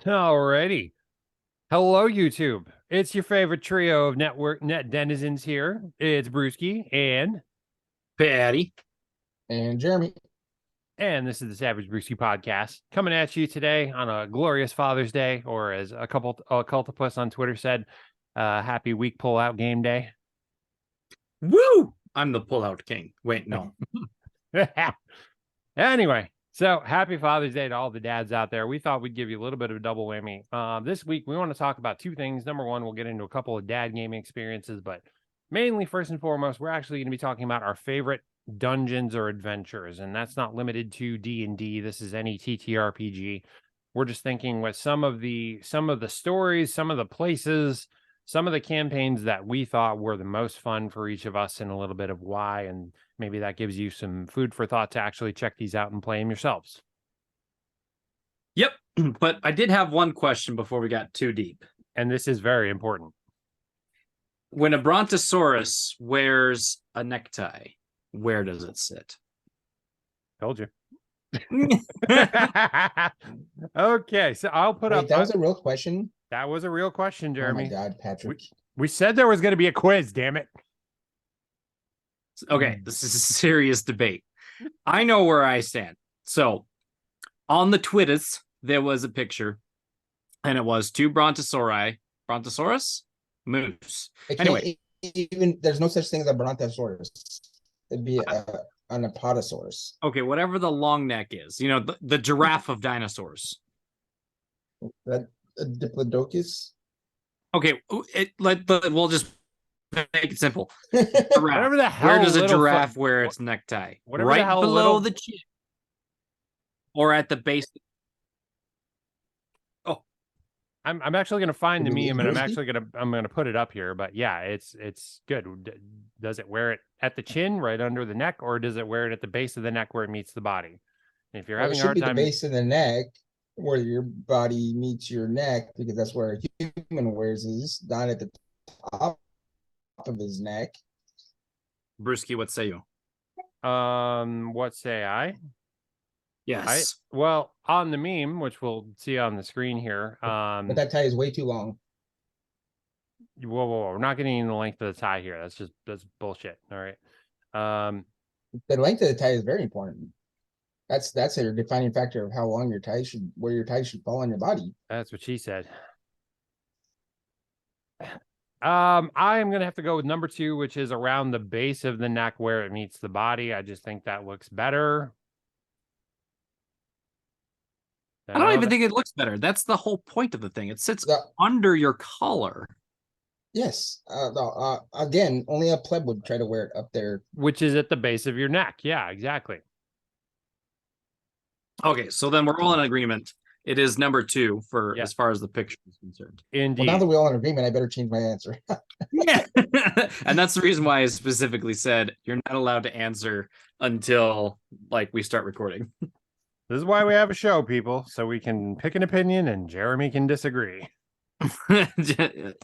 Alrighty. Hello, YouTube. It's your favorite trio of net denizens here. It's Brewski Paddy. And Jeremy. and this is the Savage Brewski podcast coming at you today on a glorious Father's Day, or as a cultipus on Twitter said, happy week pullout game day. Woo! I'm the pullout king. Wait, no. Anyway, so happy Father's Day to all the dads out there. We thought we'd give you a little bit of a double whammy. This week, we want to talk about two things. Number one, we'll get into a couple of dad gaming experiences, but mainly, first and foremost, we're actually going to be talking about our favorite dungeons or adventures, and that's not limited to D&D. This is any TTRPG. We're just thinking with some of the stories, some of the places, some of the campaigns that we thought were the most fun for each of us, and a little bit of why, and maybe that gives you some food for thought to actually check these out and play them yourselves. Yep. But I did have one question before we got too deep. And this is very important. When a brontosaurus wears a necktie, where does it sit? Told you. Okay, so I'll put up. That was a real question. That was a real question, Jeremy. Oh my God, Patrick. We said there was going to be a quiz, damn it. Okay, this is a serious debate. I know where I stand. So, on the Twitters, there was a picture, and it was two brontosaurus, moose. Anyway, there's no such thing as a brontosaurus. It'd be an apatosaurus. Okay, whatever the long neck is, the giraffe of dinosaurs. That a diplodocus. Okay, we'll just make it simple. Whatever the hell. Where does a giraffe wear its necktie? Right below the chin, or at the base. Oh, I'm actually going to find the meme, and I'm going to put it up here. But yeah, it's good. Does it wear it at the chin, right under the neck, or does it wear it at the base of the neck where it meets the body? And if you're having a hard time, the base of the neck where your body meets your neck, because that's where a human wears his, not at the top of his neck. Brewski, what say you? What say I? Yes. Well, on the meme, which we'll see on the screen here. But that tie is way too long. Whoa. We're not getting in the length of the tie here. That's bullshit. All right. The length of the tie is very important. That's a defining factor of how long where your tie should fall on your body. That's what she said. I am gonna have to go with number 2, which is around the base of the neck where it meets the body. I just think that looks better. I don't even think it looks better. That's the whole point of the thing. It sits under your collar. Yes. Again, only a pleb would try to wear it up there. Which is at the base of your neck. Yeah, exactly. Okay, so then we're all in agreement. It is number 2 for as far as the picture is concerned. Indeed. Well, now that we're all in agreement, I better change my answer. Yeah. And that's the reason why I specifically said you're not allowed to answer until we start recording. This is why we have a show, people, so we can pick an opinion and Jeremy can disagree.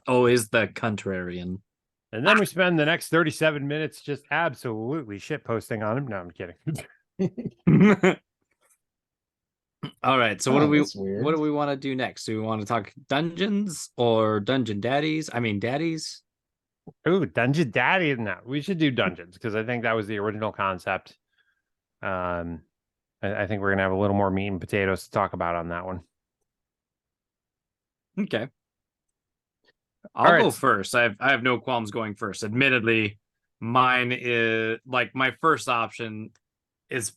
Always the contrarian. And then we spend the next 37 minutes just absolutely shitposting on him. No, I'm kidding. All right, so what do we want to do next? Do we want to talk dungeons or dungeon daddies? I mean, daddies. Ooh, dungeon daddy. No, we should do dungeons because I think that was the original concept. I think we're gonna have a little more meat and potatoes to talk about on that one. Okay, I'll go first. I have no qualms going first. Admittedly, mine is my first option is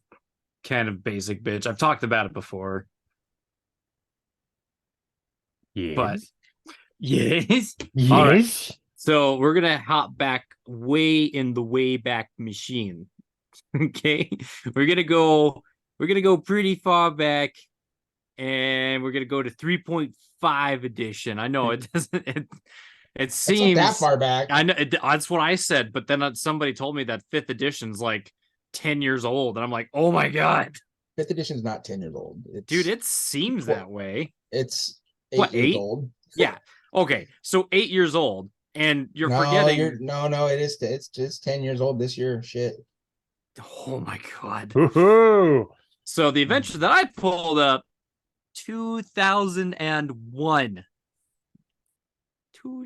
kind of basic, bitch. I've talked about it before. Yes. But yes. All right. So we're gonna hop back way in the way back machine. Okay. We're gonna go pretty far back, and we're gonna go to 3.5 edition. I know it doesn't it seems not that far back. I know that's what I said, but then somebody told me that 5th edition's 10 years old, and I'm like, oh my God. 5th edition is not 10 years old. Dude, it seems that way. It's 8 years old. Yeah. Okay. So 8 years old, and you're forgetting. No, it's just 10 years old this year. Shit. Oh my God. Woohoo! So the adventure that I pulled up 2001.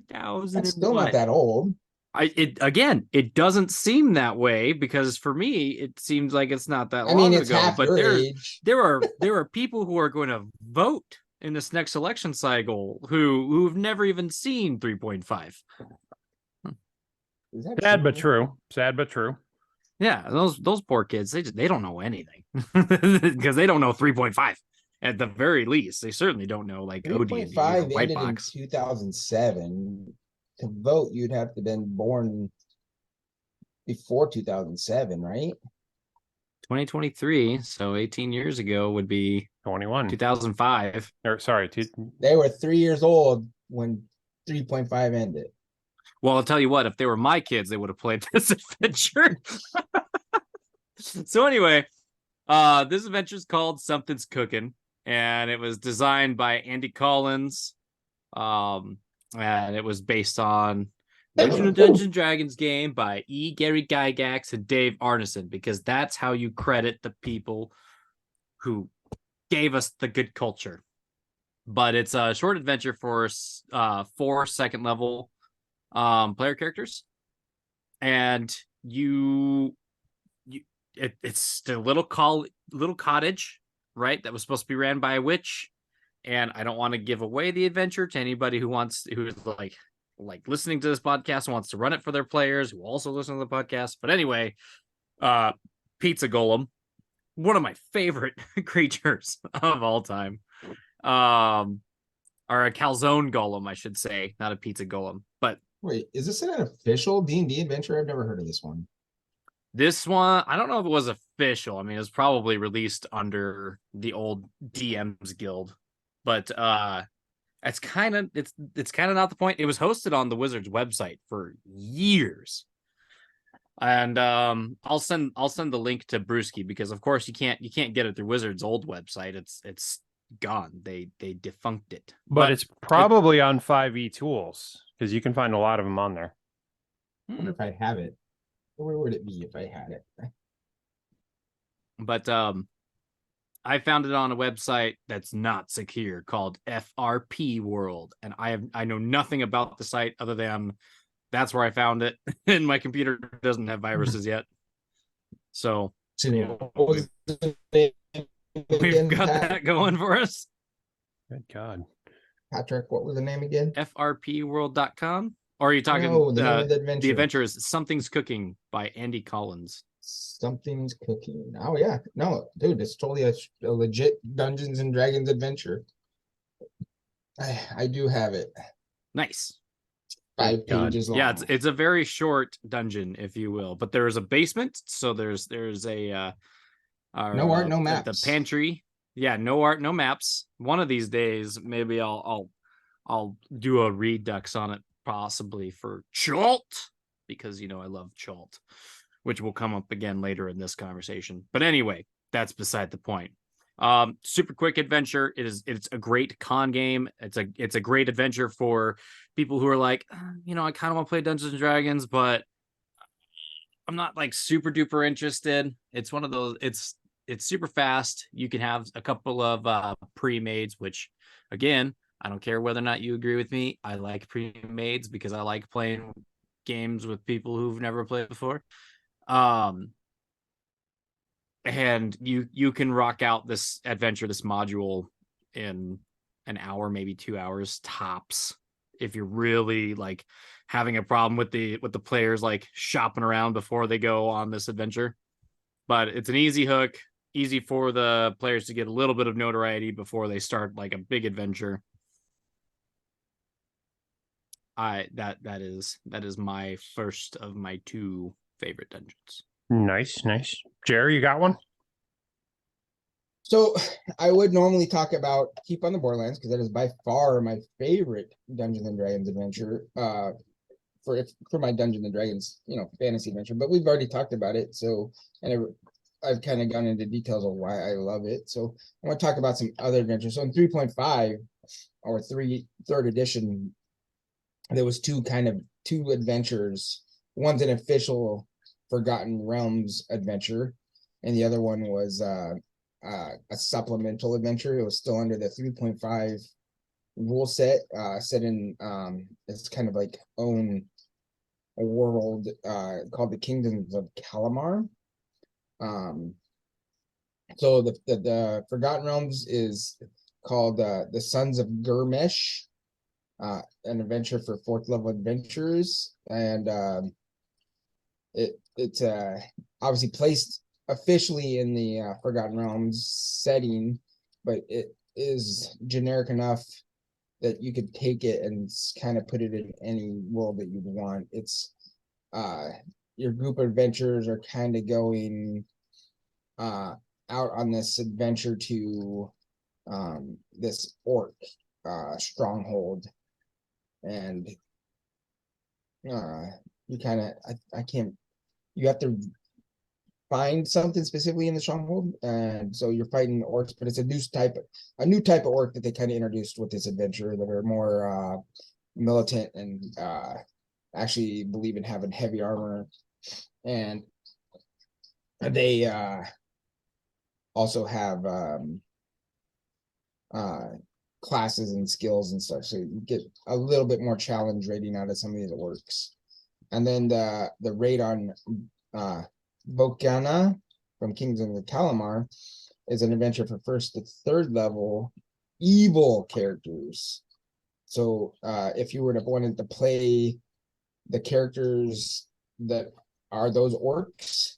That's still not 2001. that old. It doesn't seem that way, because for me it seems like it's not that I mean, long it's ago. half But your age. there are people who are going to vote in this next election cycle who've never even seen 3.5. Is that Sad but true? true. Sad but true. Yeah, those poor kids, they don't know anything because they don't know 3.5 at the very least. They certainly don't know like OD&D or 3.5 white ended in box. 2007. To vote, you'd have to have been born before 2007, right? 2023, so 18 years ago would be 21. 2005. Or sorry, They were 3 years old when 3.5 ended. Well, I'll tell you what, if they were my kids, they would have played this adventure. So anyway, this adventure is called Something's Cooking, and it was designed by Andy Collins. And it was based on the original Dungeons and Dragons game by E. Gary Gygax and Dave Arneson, because that's how you credit the people who gave us the good culture. But it's a short adventure for 4 second level player characters, and it's the little cottage, right, that was supposed to be ran by a witch. And I don't want to give away the adventure to anybody who's like listening to this podcast and wants to run it for their players who also listen to the podcast. But anyway, Pizza Golem, one of my favorite creatures of all time, or a calzone golem, I should say, not a pizza golem. But wait, is this an official D&D adventure? I've never heard of this one. This one, I don't know if it was official. I mean, it was probably released under the old DM's Guild, but it's kind of not the point. It was hosted on the Wizards website for years, and I'll send the link to Brewski, because of course you can't get it through Wizards' old website. It's gone. They defunct it, but it's probably on 5e tools, because you can find a lot of them on there. I wonder if I have it. Where would it be if I had it? But I found it on a website that's not secure called FRP World, and I know nothing about the site other than that's where I found it, and my computer doesn't have viruses yet. So What was the name we've again, got that going for us. Good God. Patrick, what was the name again? FRPworld.com? Or are you talking No, the name of the adventure. The adventure is Something's Cooking by Andy Collins. Something's Cooking. Oh yeah, no, dude, it's totally a legit Dungeons and Dragons adventure. I do have it. Nice. 5 pages long. Yeah, it's a very short dungeon, if you will. But there is a basement, so there's a no art, no maps. The pantry. Yeah, no art, no maps. One of these days, maybe I'll do a redux on it, possibly for Chult, because I love Chult, which will come up again later in this conversation. But anyway, that's beside the point. Super quick adventure. It's a great con game. It's a great adventure for people who are like, I kind of want to play Dungeons and Dragons, but I'm not like super duper interested. It's one of those. It's super fast. You can have a couple of pre-mades, which again, I don't care whether or not you agree with me. I like pre-mades because I like playing games with people who've never played before. And you can rock out this adventure, this module, in an hour, maybe 2 hours tops, if you're really like having a problem with the players like shopping around before they go on this adventure. But it's an easy hook, easy for the players to get a little bit of notoriety before they start like a big adventure. That is my first of my 2 favorite dungeons. Nice. Jerry, you got one? So I would normally talk about Keep on the Borderlands, because that is by far my favorite Dungeons and Dragons adventure. For my Dungeons and Dragons, fantasy adventure. But we've already talked about it, so I've kind of gone into details of why I love it. So I want to talk about some other adventures. So in 3.5 or 3rd edition, there was two adventures. One's an official Forgotten Realms adventure, and the other one was a supplemental adventure. It was still under the 3.5 rule set, set in it's kind of like own a world called the Kingdoms of Calamar. So the Forgotten Realms is called the Sons of Gurmesh, an adventure for 4th level adventurers, and it's obviously placed officially in the Forgotten Realms setting, but it is generic enough that you could take it and kind of put it in any world that you'd want. It's your group of adventurers are kind of going out on this adventure to this orc stronghold, and you kind of I can't, you have to find something specifically in the stronghold, and so you're fighting orcs, but it's a new type of orc that they kind of introduced with this adventure that are more militant and actually believe in having heavy armor, and they also have classes and skills and stuff, so you get a little bit more challenge rating out of some of these orcs. And then the raid on Bokana from Kingdoms of Calamar is an adventure for 1st to 3rd level evil characters. So if you were to wanted to play the characters that are those orcs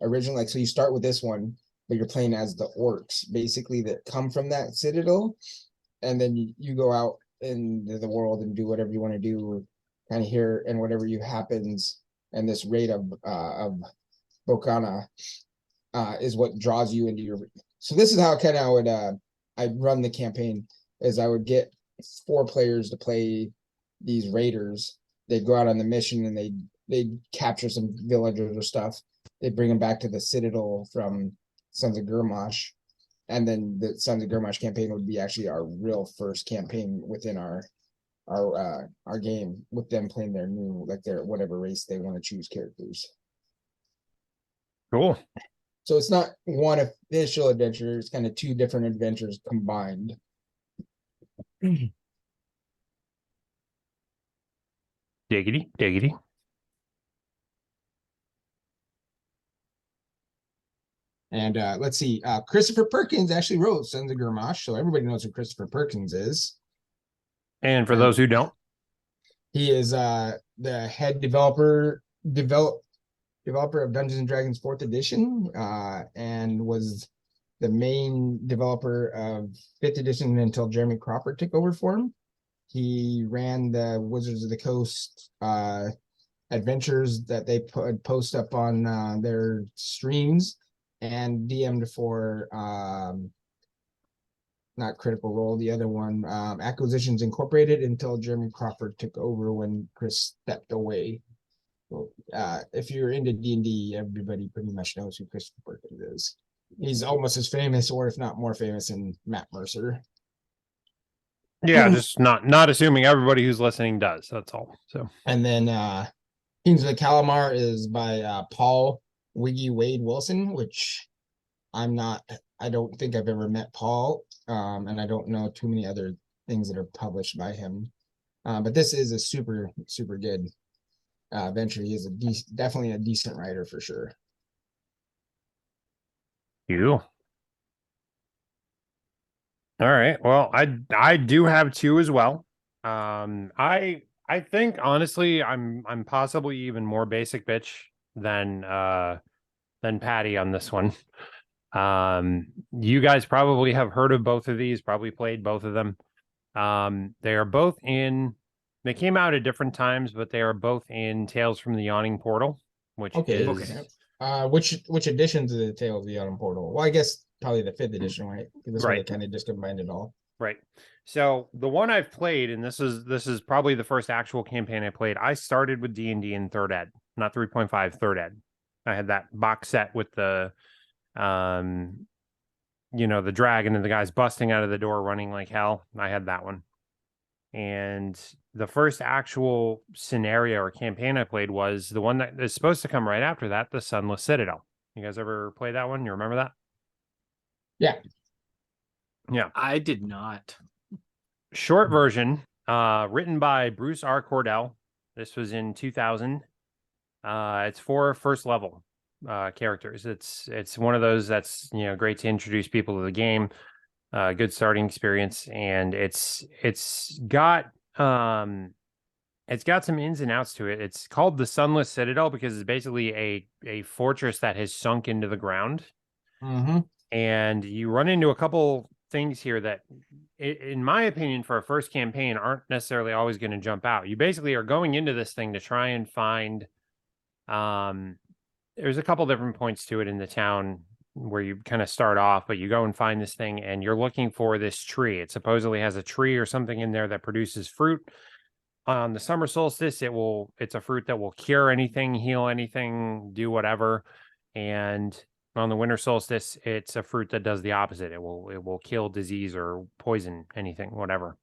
originally, like, so you start with this one, but you're playing as the orcs basically that come from that citadel, and then you go out into the world and do whatever you want to do kind of here, and whatever you happens, and this raid of Bokana is what draws you into your. So this is how kind of I would I'd run the campaign, is I would get 4 players to play these raiders. They'd go out on the mission and they'd capture some villagers or stuff. They bring them back to the citadel from Sons of Gurmash, and then the Sons of Gurmash campaign would be actually our real first campaign within our game, with them playing their new, like, their whatever race they want to choose characters. Cool. So it's not one official adventure, it's kind of 2 different adventures combined. Diggity. And let's see, Christopher Perkins actually wrote Sons of Gurmash, so everybody knows who Christopher Perkins is. And for those who don't, he is the head developer of Dungeons and Dragons 4th edition, and was the main developer of 5th edition until Jeremy Crawford took over for him. He ran the Wizards of the Coast adventures that they post up on their streams, and DM'd for not Critical Role, the other one, Acquisitions Incorporated, until Jeremy Crawford took over when Chris stepped away. So, if you're into D&D, everybody pretty much knows who Christopher Perkins is. He's almost as famous, or if not more famous, than Matt Mercer. yeah, just not assuming everybody who's listening does. That's all. So, and then Kings of the Calamar is by Paul Wiggy Wade Wilson, which I don't think I've ever met Paul, and I don't know too many other things that are published by him. But this is a super, super good venture. He is definitely a decent writer for sure. you. All right. Well, I do have 2 as well. I think honestly I'm possibly even more basic bitch than Paddy on this one. You guys probably have heard of both of these, probably played both of them. They are both they came out at different times, but they are both in Tales from the Yawning Portal, which is which editions of the Tales of the Yawning Portal? Well, I guess probably the 5th edition, right? This right. One they kind of just combined it all. Right. So the one I've played, and this is probably the first actual campaign I played. I started with D&D in 3rd ed, not 3.5, 3rd ed. I had that box set with the the dragon and the guys busting out of the door running like hell. I had that one. And the first actual scenario or campaign I played was the one that is supposed to come right after that, the Sunless Citadel. You guys ever play that one? You remember that? Yeah. Yeah. I did not. Short version, written by Bruce R. Cordell. This was in 2000. It's for first level characters. It's one of those that's great to introduce people to the game. Good starting experience, and it's got some ins and outs to it. It's called the Sunless Citadel because it's basically a fortress that has sunk into the ground. Mm-hmm. And you run into a couple things here that, in my opinion, for a first campaign, aren't necessarily always going to jump out. You basically are going into this thing to try and find. There's a couple different points to it in the town where you kind of start off, but you go and find this thing, and you're looking for this tree. It supposedly has a tree or something in there that produces fruit. On the summer solstice, it's a fruit that will cure anything, heal anything, do whatever. And on the winter solstice, it's a fruit that does the opposite. It will kill disease or poison anything, whatever.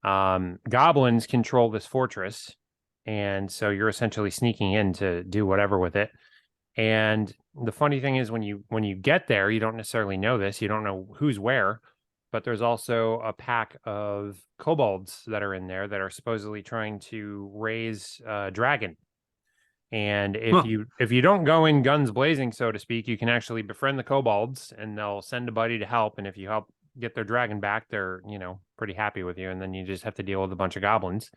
Goblins control this fortress, and so you're essentially sneaking in to do whatever with it. And the funny thing is, when you get there, you don't necessarily know this. You don't know who's where, but there's also a pack of kobolds that are in there that are supposedly trying to raise a dragon. And if you don't go in guns blazing, so to speak, you can actually befriend the kobolds, and they'll send a buddy to help. And if you help get their dragon back, they're pretty happy with you. And then you just have to deal with a bunch of goblins.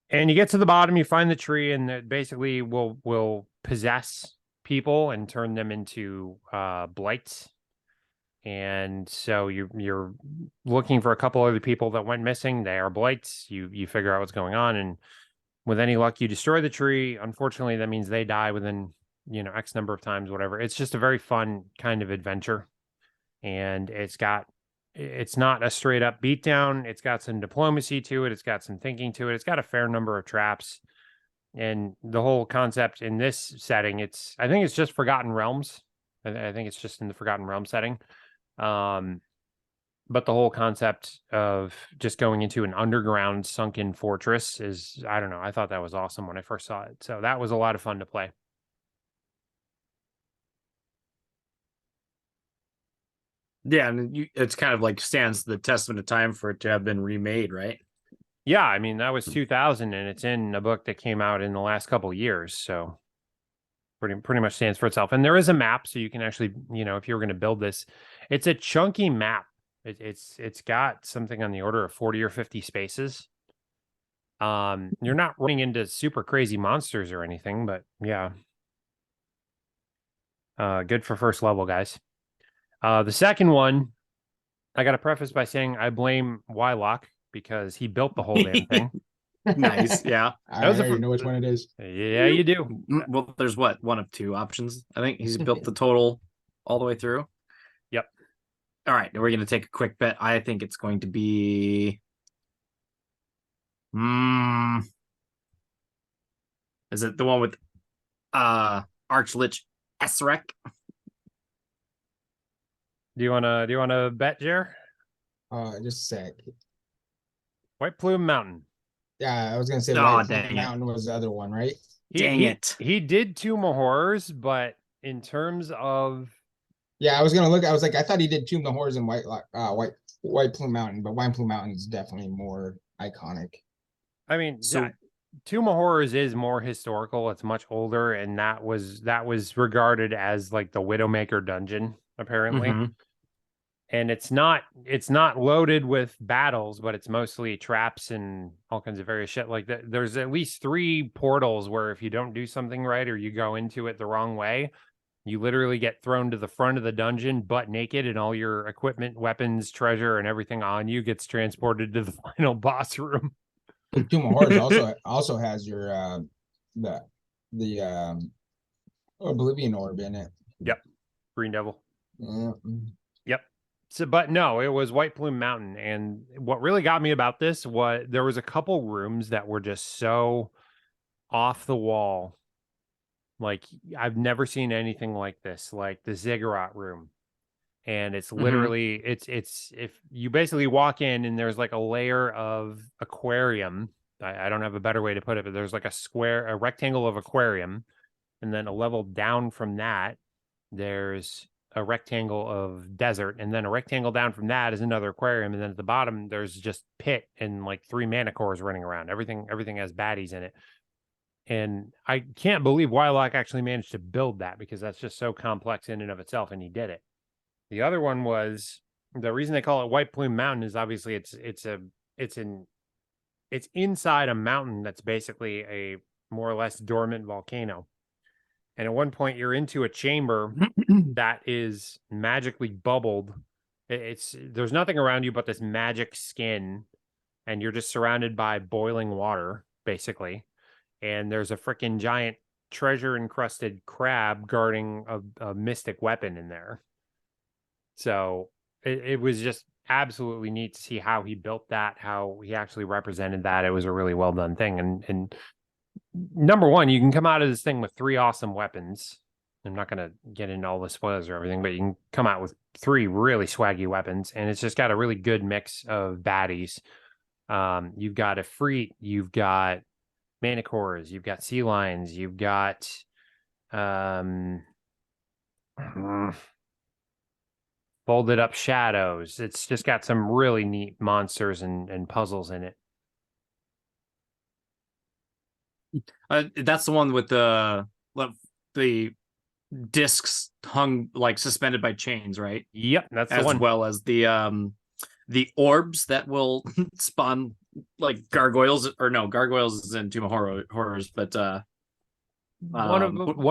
And you get to the bottom, you find the tree, and it basically will possess people and turn them into blights. And so you're looking for a couple other people that went missing. They are blights. You figure out what's going on, and with any luck, you destroy the tree. Unfortunately, that means they die within, X number of times, whatever. It's just a very fun kind of adventure. And it's not a straight up beatdown. It's got some diplomacy to it. It's got some thinking to it. It's got a fair number of traps. And the whole concept in this setting, I think it's just Forgotten Realms. I think it's just in the Forgotten Realms setting. But the whole concept of just going into an underground sunken fortress is, I don't know, I thought that was awesome when I first saw it. So that was a lot of fun to play. Yeah, and it's kind of like stands the testament of time for it to have been remade, right? Yeah, I mean, that was 2000, and it's in a book that came out in the last couple of years. So pretty much stands for itself. And there is a map, so you can actually, if you were going to build this, it's a chunky map. It's got something on the order of 40 or 50 spaces. You're not running into super crazy monsters or anything, but yeah. Good for first level, guys. The second one, I got to preface by saying I blame Wylock because he built the whole damn thing. Nice, yeah. I already know which one it is. Yeah, you do. Well, there's one of two options. I think he's built the total all the way through. Yep. All right, we're gonna take a quick bet. I think it's going to be. Is it the one with Archlich Esrek? Do you wanna bet, Jer? Just a sec. White Plume Mountain. Yeah, I was gonna say Oh, White Mountain was the other one, right? Dang it. He did Tomb of Horrors, but in terms of Yeah, I was gonna look. I was like, I thought he did Tomb of Horrors and White Plume Mountain, but White Plume Mountain is definitely more iconic. I mean, So Tomb of Horrors is more historical. It's much older, and that was regarded as like the Widowmaker dungeon, apparently. And it's not loaded with battles, but it's mostly traps and all kinds of various shit like that. There's at least 3 portals where if you don't do something right or you go into it the wrong way, you literally get thrown to the front of the dungeon butt naked, and all your equipment, weapons, treasure, and everything on you gets transported to the final boss room. Tomb of Horrors also has your the Oblivion Orb in it. Yep. Green Devil. Mm-hmm. Yep. So, but no, it was White Plume Mountain. And what really got me about this was there was a couple rooms that were just so off the wall. Like, I've never seen anything like this, like the Ziggurat room. And it's literally, it's if you basically walk in and there's like a layer of aquarium. I don't have a better way to put it, but there's like a rectangle of aquarium. And then a level down from that there's a rectangle of desert, and then a rectangle down from that is another aquarium, and then at the bottom there's just pit and like 3 manticores running around. Everything has baddies in it. And I can't believe Wylock actually managed to build that, because that's just so complex in and of itself, and he did it. The other one was, the reason they call it White Plume Mountain is obviously it's inside a mountain that's basically a more or less dormant volcano. And at one point you're into a chamber that is magically bubbled. There's nothing around you but this magic skin, and you're just surrounded by boiling water, basically. And there's a freaking giant treasure encrusted crab guarding a mystic weapon in there. So it was just absolutely neat to see how he built that, how he actually represented that. It was a really well done thing. And number one, you can come out of this thing with 3 awesome weapons. I'm not going to get into all the spoilers or everything, but you can come out with 3 really swaggy weapons, and it's just got a really good mix of baddies. You've got Efreet, you've got manticores, you've got sea lions, you've got folded up shadows. It's just got some really neat monsters and puzzles in it. That's the one with the discs hung like suspended by chains, right? Yep, that's the As one. well as the orbs that will spawn like gargoyles, or no, gargoyles is in Tomb of Horrors, but one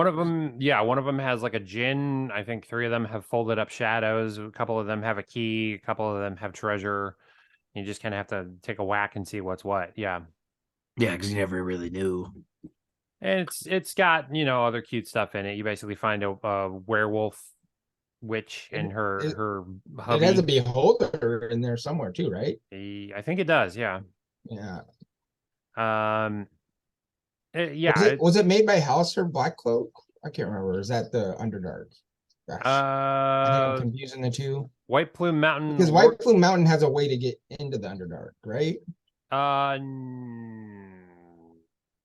of them has like a djinn. I think 3 of them have folded up shadows. A couple of them have a key. A couple of them have treasure. You just kind of have to take a whack and see what's what. Yeah. Yeah, because you never really knew. And it's got, other cute stuff in it. You basically find a werewolf witch and her hubby. It has a beholder in there somewhere too, right? I think it does, yeah. Yeah. Yeah. Was it made by House or Black Cloak? I can't remember. Is that the Underdark? Gosh, I think I'm confusing the two. White Plume Mountain. Because White Plume Mountain has a way to get into the Underdark, right?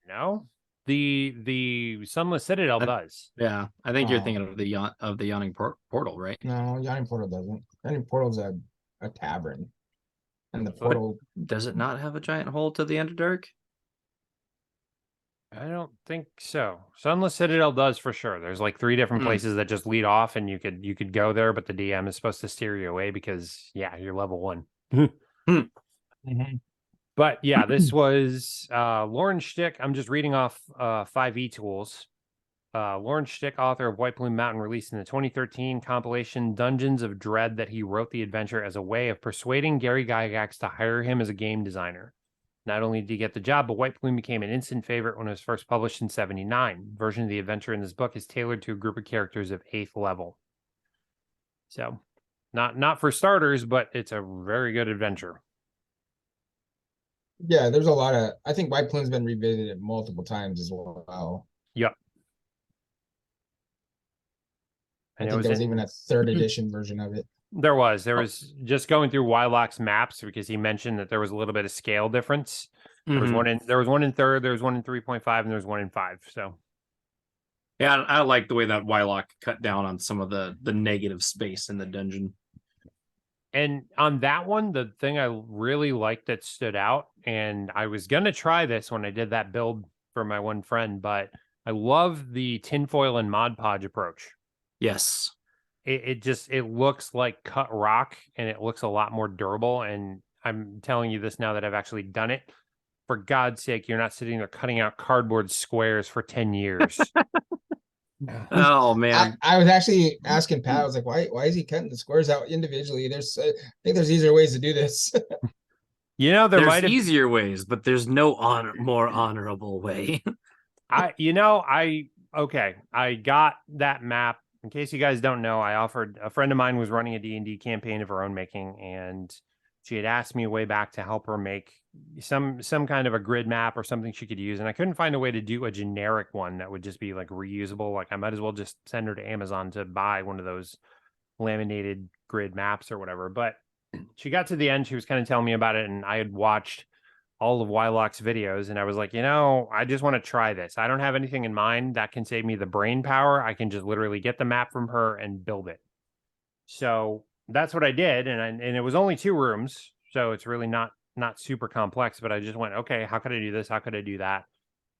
No. The Sunless Citadel does. Yeah, I think you're thinking of the Yawning Portal, right? No, Yawning Portal doesn't. Yawning Portal's a tavern, and the portal does it not have a giant hole to the Underdark? I don't think so. Sunless Citadel does for sure. There's like 3 different places that just lead off, and you could go there, but the DM is supposed to steer you away because you're level 1. Mm-hmm. But yeah, this was Lauren Stick. I'm just reading off 5e tools. Lauren Stick, author of White Plume Mountain, released in the 2013 compilation Dungeons of Dread, that he wrote the adventure as a way of persuading Gary Gygax to hire him as a game designer. Not only did he get the job, but White Plume became an instant favorite when it was first published in '79. Version of the adventure in this book is tailored to a group of characters of 8th level. So, not for starters, but it's a very good adventure. Yeah, there's a lot of. I think White Plume's been revisited multiple times as well. Yep. I think there was even a 3rd edition version of it. There was just going through Wylock's maps, because he mentioned that there was a little bit of scale difference. There was one in 3rd, there was one in 3.5, and there's one in 5. So yeah, I like the way that Wylock cut down on some of the negative space in the dungeon. And on that one, the thing I really liked that stood out, and I was gonna try this when I did that build for my one friend, but I love the tinfoil and Mod Podge approach. Yes. It looks like cut rock, and it looks a lot more durable. And I'm telling you this now that I've actually done it. For God's sake, you're not sitting there cutting out cardboard squares for 10 years. Oh man. I was actually asking Pat, I was like, why is he cutting the squares out individually? I think there's easier ways to do this. There's easier ways, but there's no more honorable way. I got that map. In case you guys don't know, I offered, a friend of mine was running a D&D campaign of her own making, and she had asked me way back to help her make some kind of a grid map or something she could use, and I couldn't find a way to do a generic one that would just be like reusable. Like, I might as well just send her to Amazon to buy one of those laminated grid maps or whatever. But she got to the end, she was kind of telling me about it, and I had watched all of Wylock's videos, and I was like, I just want to try this. I don't have anything in mind that can save me the brain power. I can just literally get the map from her and build it. So that's what I did, and it was only 2 rooms, so it's really not super complex. But I just went, okay, how could I do this? How could I do that?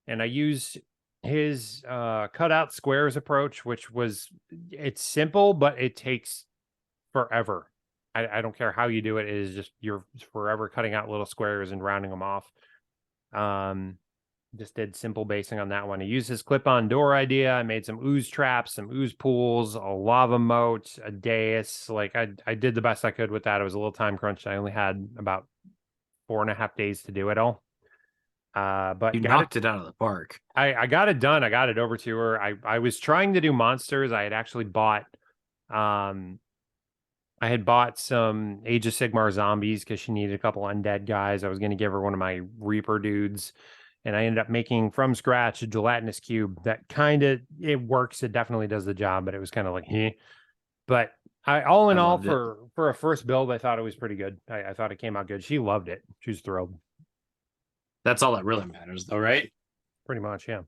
And I used his cutout squares approach, which it's simple, but it takes forever. I don't care how you do it. It is just you're forever cutting out little squares and rounding them off. Just did simple basing on that one. I used his clip-on door idea. I made some ooze traps, some ooze pools, a lava moat, a dais. Like I did the best I could with that. It was a little time crunched. I only had about 4.5 days to do it all. But You knocked it out of the park. I got it done. I got it over to her. I was trying to do monsters. I had actually bought I had bought some Age of Sigmar zombies because she needed a couple undead guys. I was going to give her one of my Reaper dudes, and I ended up making from scratch a gelatinous cube that it works. It definitely does the job, but it was kind of like, But all in all, for a first build, I thought it was pretty good. I thought it came out good. She loved it. She was thrilled. That's all that really matters, though, right? Pretty much, yeah.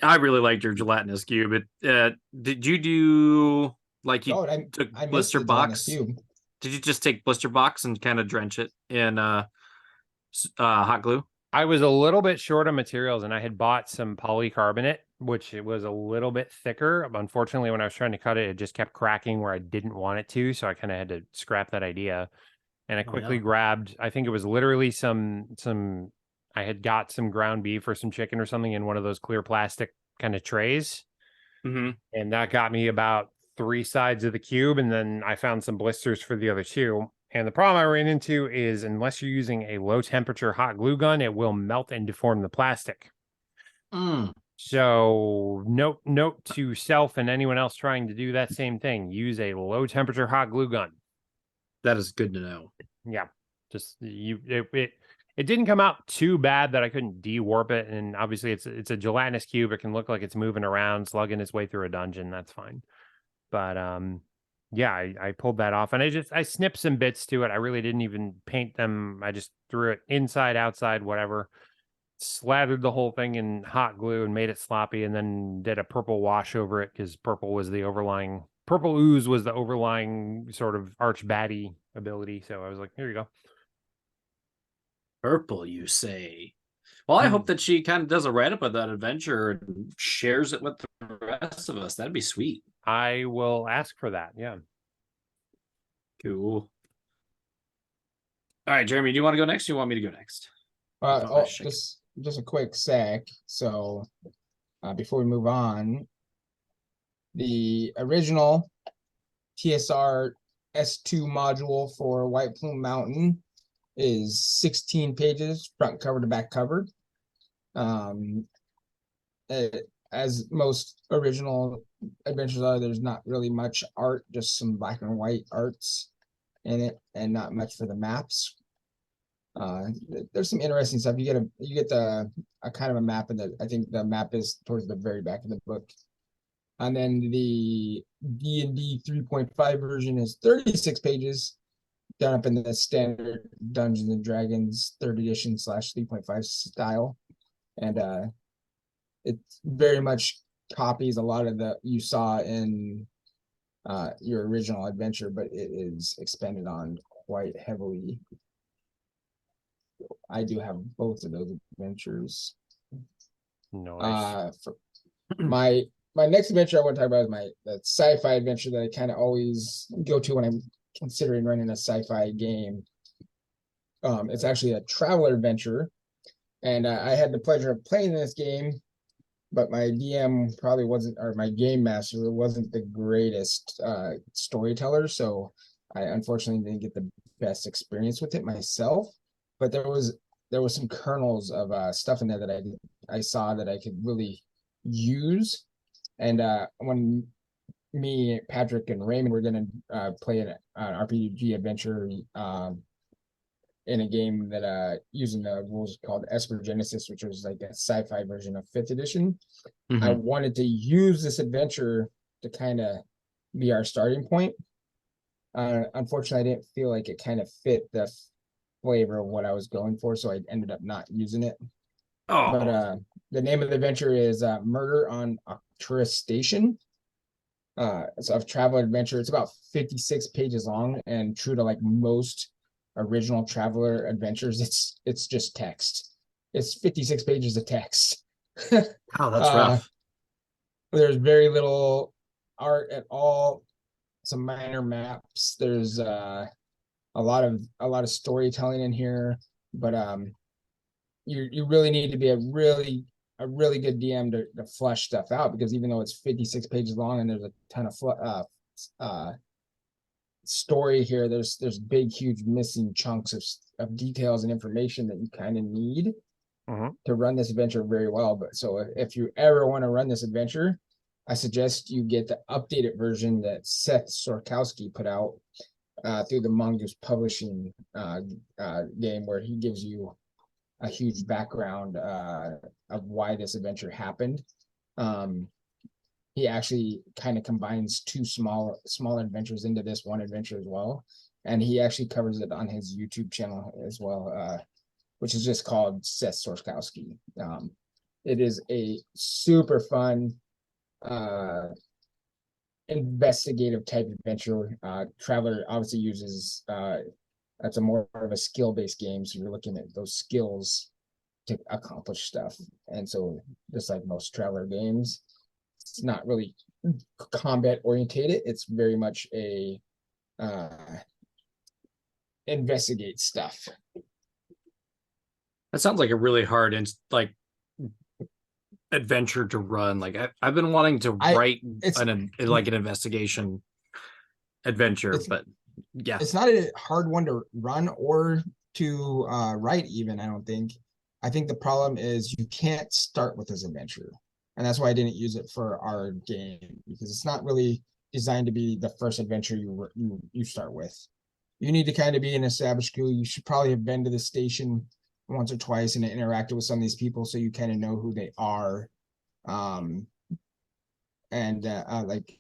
I really liked your gelatinous cube. Did you do like you took I blister box? Did you just take blister box and kind of drench it in hot glue? I was a little bit short on materials, and I had bought some polycarbonate, which it was a little bit thicker. Unfortunately, when I was trying to cut it, it just kept cracking where I didn't want it to, so I kind of had to scrap that idea. And I quickly grabbed, I think it was literally I had got some ground beef or some chicken or something in one of those clear plastic kind of trays. Mm-hmm. And that got me about 3 sides of the cube. And then I found some blisters for the other 2. And the problem I ran into is unless you're using a low temperature hot glue gun, it will melt and deform the plastic. So note to self and anyone else trying to do that same thing, use a low temperature hot glue gun. That is good to know. Yeah, just it didn't come out too bad that I couldn't de-warp it, and obviously it's a gelatinous cube. It can look like it's moving around, slugging its way through a dungeon. That's fine. But yeah, I pulled that off, and I snipped some bits to it. I really didn't even paint them. I just threw it inside, outside, whatever. Slathered the whole thing in hot glue and made it sloppy, and then did a purple wash over it because purple ooze was the overlying sort of arch baddie ability. So I was like, here you go. Purple, you say? Well, I hope that she kind of does a write-up of that adventure and shares it with the rest of us. That'd be sweet. I will ask for that. Yeah. Cool. All right, Jeremy, do you want to go next? Or you want me to go next? Just a quick sec. So before we move on, the original TSR S2 module for White Plume Mountain is 16 pages, front cover to back cover. As most original adventures are, there's not really much art, just some black and white arts in it, and not much for the maps. There's some interesting stuff. You get a kind of a map, and I think the map is towards the very back of the book. And then the D&D 3.5 version is 36 pages, done up in the standard Dungeons and Dragons 3rd edition / 3.5 style, and it very much copies a lot of the you saw in your original adventure, but it is expanded on quite heavily. I do have both of those adventures. Nice. For my next adventure I want to talk about is the sci-fi adventure that I kind of always go to when I'm considering running a sci-fi game. It's actually a traveler adventure, and I had the pleasure of playing this game, but my DM probably wasn't, or my game master wasn't the greatest storyteller, so I unfortunately didn't get the best experience with it myself. But there was some kernels of stuff in there that I saw that I could really use. And when me, Patrick, and Raymond were going to play an RPG adventure in a game that using the rules called Esper Genesis, which was like a sci-fi version of 5th edition. I wanted to use this adventure to kind of be our starting point. Unfortunately, I didn't feel like it kind of fit flavor of what I was going for, so I ended up not using it. Oh, But the name of the adventure is Murder on Arcturus Station. It's a travel adventure. It's about 56 pages long, and true to like most original traveler adventures, it's just text. It's 56 pages of text. wow, that's uh, rough. there's very little art at all. Some minor maps. There's a lot of storytelling in here, but you really need to be a really good DM to flesh stuff out, because even though it's 56 pages long and there's a ton of story here, there's big huge missing chunks of details and information that you kind of need to run this adventure very well. But so if you ever want to run this adventure, I suggest you get the updated version that Seth Sorkowski put out through the Mongoose Publishing game, where he gives you a huge background of why this adventure happened. He actually kind of combines two smaller adventures into this one adventure as well, and he actually covers it on his YouTube channel as well, which is just called Seth Sorkowski. It is a super fun investigative type adventure. Traveler obviously uses that's a more of a skill-based game, so you're looking at those skills to accomplish stuff. And so just like most Traveler games, it's not really combat orientated. It's very much a investigate stuff. That sounds like a really hard and like adventure to run. Like I've been wanting to write an investigation adventure, but yeah, it's not a hard one to run or to write even. I think the problem is you can't start with this adventure, and that's why I didn't use it for our game, because it's not really designed to be the first adventure you start with. You need to kind of be an established crew. You should probably have been to the station once or twice and interacted with some of these people, so you kind of know who they are. Like,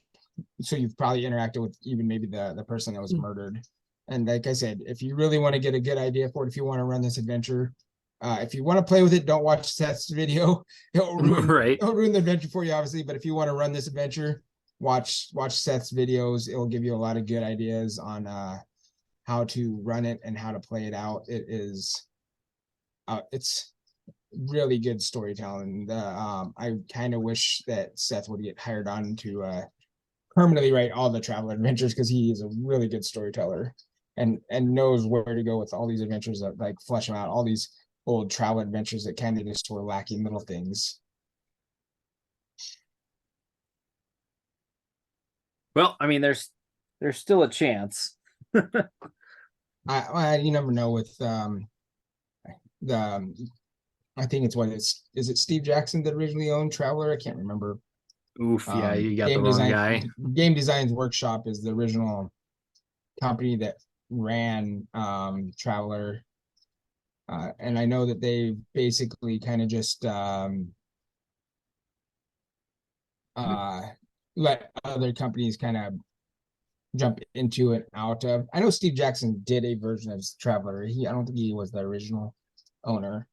so you've probably interacted with even maybe the person that was murdered. And like I said, if you really want to get a good idea for it, if you want to run this adventure, if you want to play with it, don't watch Seth's video. It'll ruin the adventure for you, obviously. But if you want to run this adventure, watch Seth's videos. It will give you a lot of good ideas on how to run it and how to play it out. It's really good storytelling. I kind of wish that Seth would get hired on to permanently write all the travel adventures, because he is a really good storyteller and knows where to go with all these adventures, that like flesh them out, all these old travel adventures that kind of just were lacking little things. Well, I mean, there's still a chance. You never know with I think it's is it Steve Jackson that originally owned Traveler? I can't remember. Oof, yeah, you got the wrong guy. Game Designs Workshop is the original company that ran Traveler. And I know that they basically kind of just let other companies kind of jump into and out of. I know Steve Jackson did a version of Traveler. I don't think he was the original owner.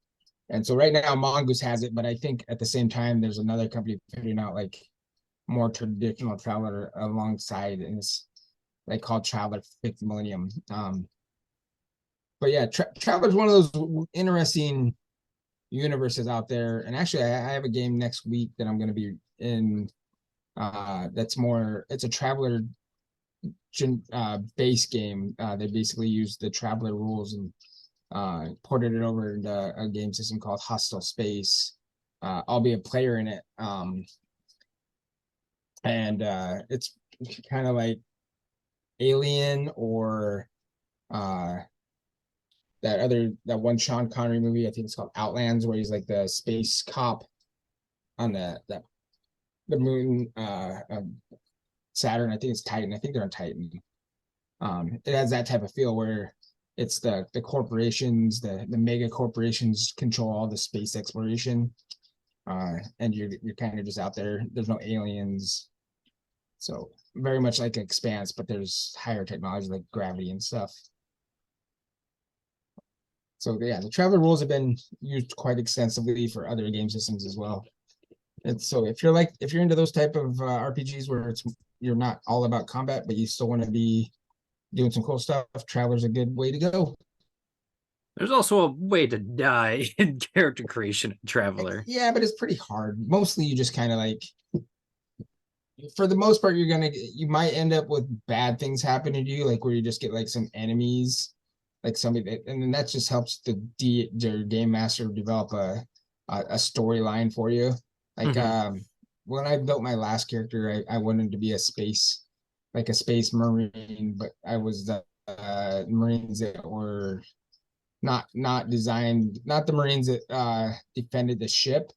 And so right now Mongoose has it, but I think at the same time there's another company putting out like more traditional Traveler alongside, and it's like called Traveler Fifth Millennium. But yeah, Traveler is one of those interesting universes out there. And actually, I have a game next week that I'm going to be in. It's a Traveler base game. They basically used the Traveler rules and ported it over into a game system called Hostile Space. I'll be a player in it. And it's kind of like Alien or that one Sean Connery movie, I think it's called Outlands, where he's like the space cop on the moon, Saturn. I think it's Titan. I think they're on Titan. It has that type of feel where it's the corporations, the mega corporations control all the space exploration, and you're kind of just out there. There's no aliens, so very much like Expanse, but there's higher technology like gravity and stuff. So yeah, the traveler rules have been used quite extensively for other game systems as well. And so if you're into those type of RPGs where you're not all about combat, but you still want to be doing some cool stuff, Traveler's a good way to go. There's also a way to die in character creation in Traveler. Yeah, but it's pretty hard. Mostly you just kind of like, for the most part, you might end up with bad things happening to you, like where you just get like some enemies, like somebody that, and then that just helps the game master develop a storyline for you. Like when I built my last character, I wanted to be a space marine, but I was the Marines that were not designed, not the Marines that defended the ship.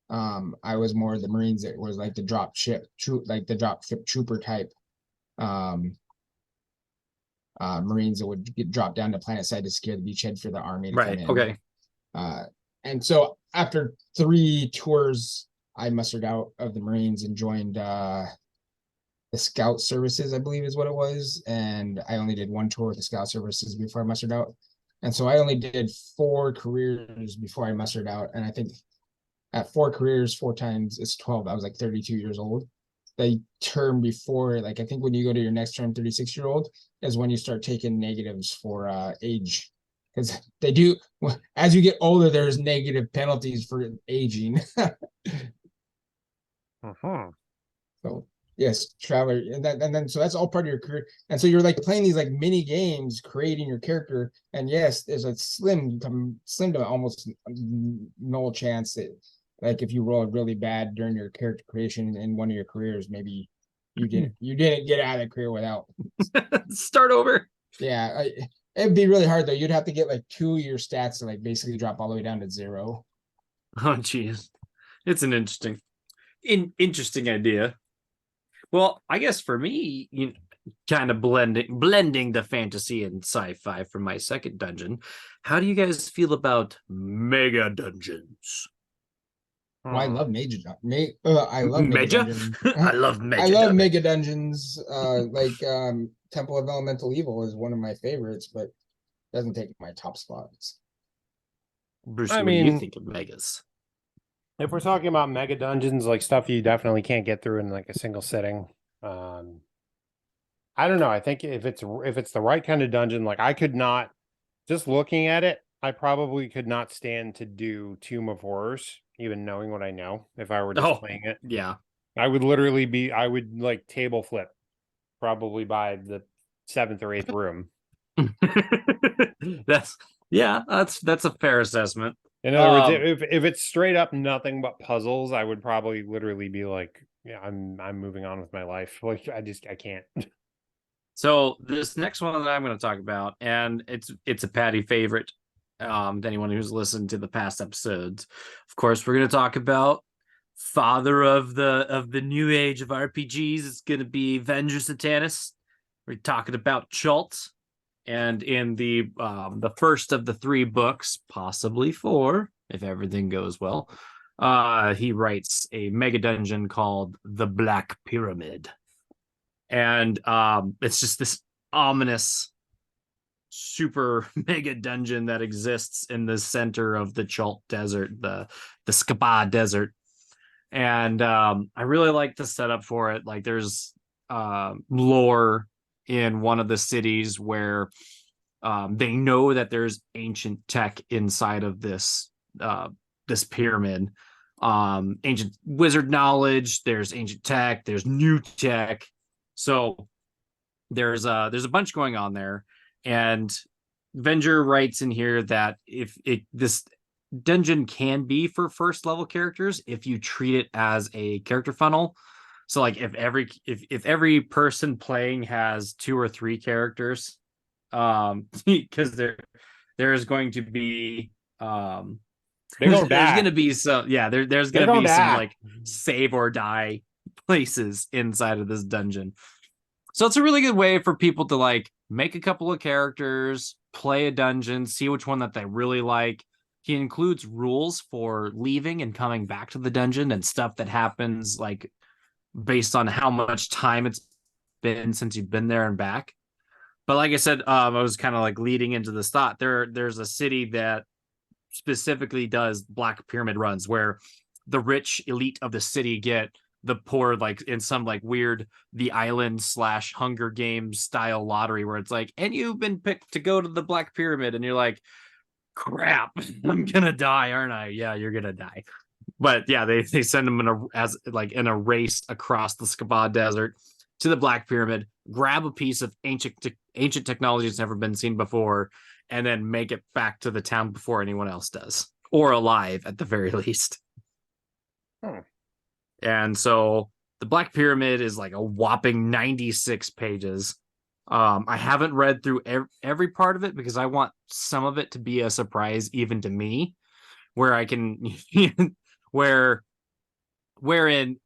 I was more the Marines that was like the drop ship trooper type Marines that would get dropped down to planet side to scare the beachhead for the army to come in. Okay. And so after 3 tours, I mustered out of the Marines and joined the Scout Services, I believe is what it was. And I only did 1 tour with the Scout Services before I mustered out. And so I only did 4 careers before I mustered out. And I think at 4 careers, 4 times, it's 12. I was like 32 years old. The term before, like I think when you go to your next term, 36-year-old, is when you start taking negatives for age. Because they do, as you get older, there's negative penalties for aging. So yes, Traveler, and then so that's all part of your career. And so you're like playing these like mini games, creating your character. And yes, there's a slim to almost no chance that, like, if you roll really bad during your character creation in one of your careers, maybe you didn't get out of the career without start over. Yeah, it'd be really hard though. You'd have to get like 2 of your stats to like basically drop all the way down to 0. Oh geez, it's an interesting idea. Well, I guess for me, kind of blending the fantasy and sci-fi for my second dungeon. How do you guys feel about mega dungeons? Well, I love I love mega dungeons. I love mega. I love mega dungeons. Like Temple of Elemental Evil is one of my favorites, but doesn't take my top spots. Bruce, what do you think of megas? If we're talking about mega dungeons, like stuff you definitely can't get through in like a single sitting, I don't know. I think if it's the right kind of dungeon, like I could not, just looking at it, I probably could not stand to do Tomb of Horrors, even knowing what I know. If I were just playing it, yeah, I would like table flip, probably by the 7th or 8th room. That's a fair assessment. In other words, if it's straight up nothing but puzzles, I would probably literally be like, yeah, I'm moving on with my life. Like I can't. So this next one that I'm going to talk about, and it's a Paddy favorite. To anyone who's listened to the past episodes, of course, we're going to talk about father of the new age of RPGs. It's going to be Venger Satanis. We're talking about Chult. And in the first of the 3 books, possibly 4, if everything goes well, he writes a mega dungeon called the Black Pyramid. And it's just this ominous, super mega dungeon that exists in the center of the Chult Desert, the Skaba Desert. And I really like the setup for it. Like there's lore in one of the cities where they know that there's ancient tech inside of this pyramid. Ancient wizard knowledge, there's ancient tech, there's new tech. So there's a bunch going on there. And Venger writes in here that if this dungeon can be for first level characters if you treat it as a character funnel. So like if every person playing has 2 or 3 characters, because there's going to be there's going to be some there's going to be some like save or die places inside of this dungeon. So it's a really good way for people to like make a couple of characters, play a dungeon, see which one that they really like. He includes rules for leaving and coming back to the dungeon and stuff that happens like based on how much time it's been since you've been there and back. But like I said, I was kind of like leading into this thought. There's a city that specifically does Black Pyramid runs where the rich elite of the city get the poor, like in some like weird The Island / Hunger Games style lottery where it's like, and you've been picked to go to the Black Pyramid, and you're like, crap, I'm gonna die, aren't I? Yeah, you're gonna die. But yeah, they send them in a race across the Shabbat Desert to the Black Pyramid, grab a piece of ancient technology that's never been seen before, and then make it back to the town before anyone else does, or alive at the very least. And so the Black Pyramid is like a whopping 96 pages. I haven't read through every part of it because I want some of it to be a surprise even to me, where I can wherein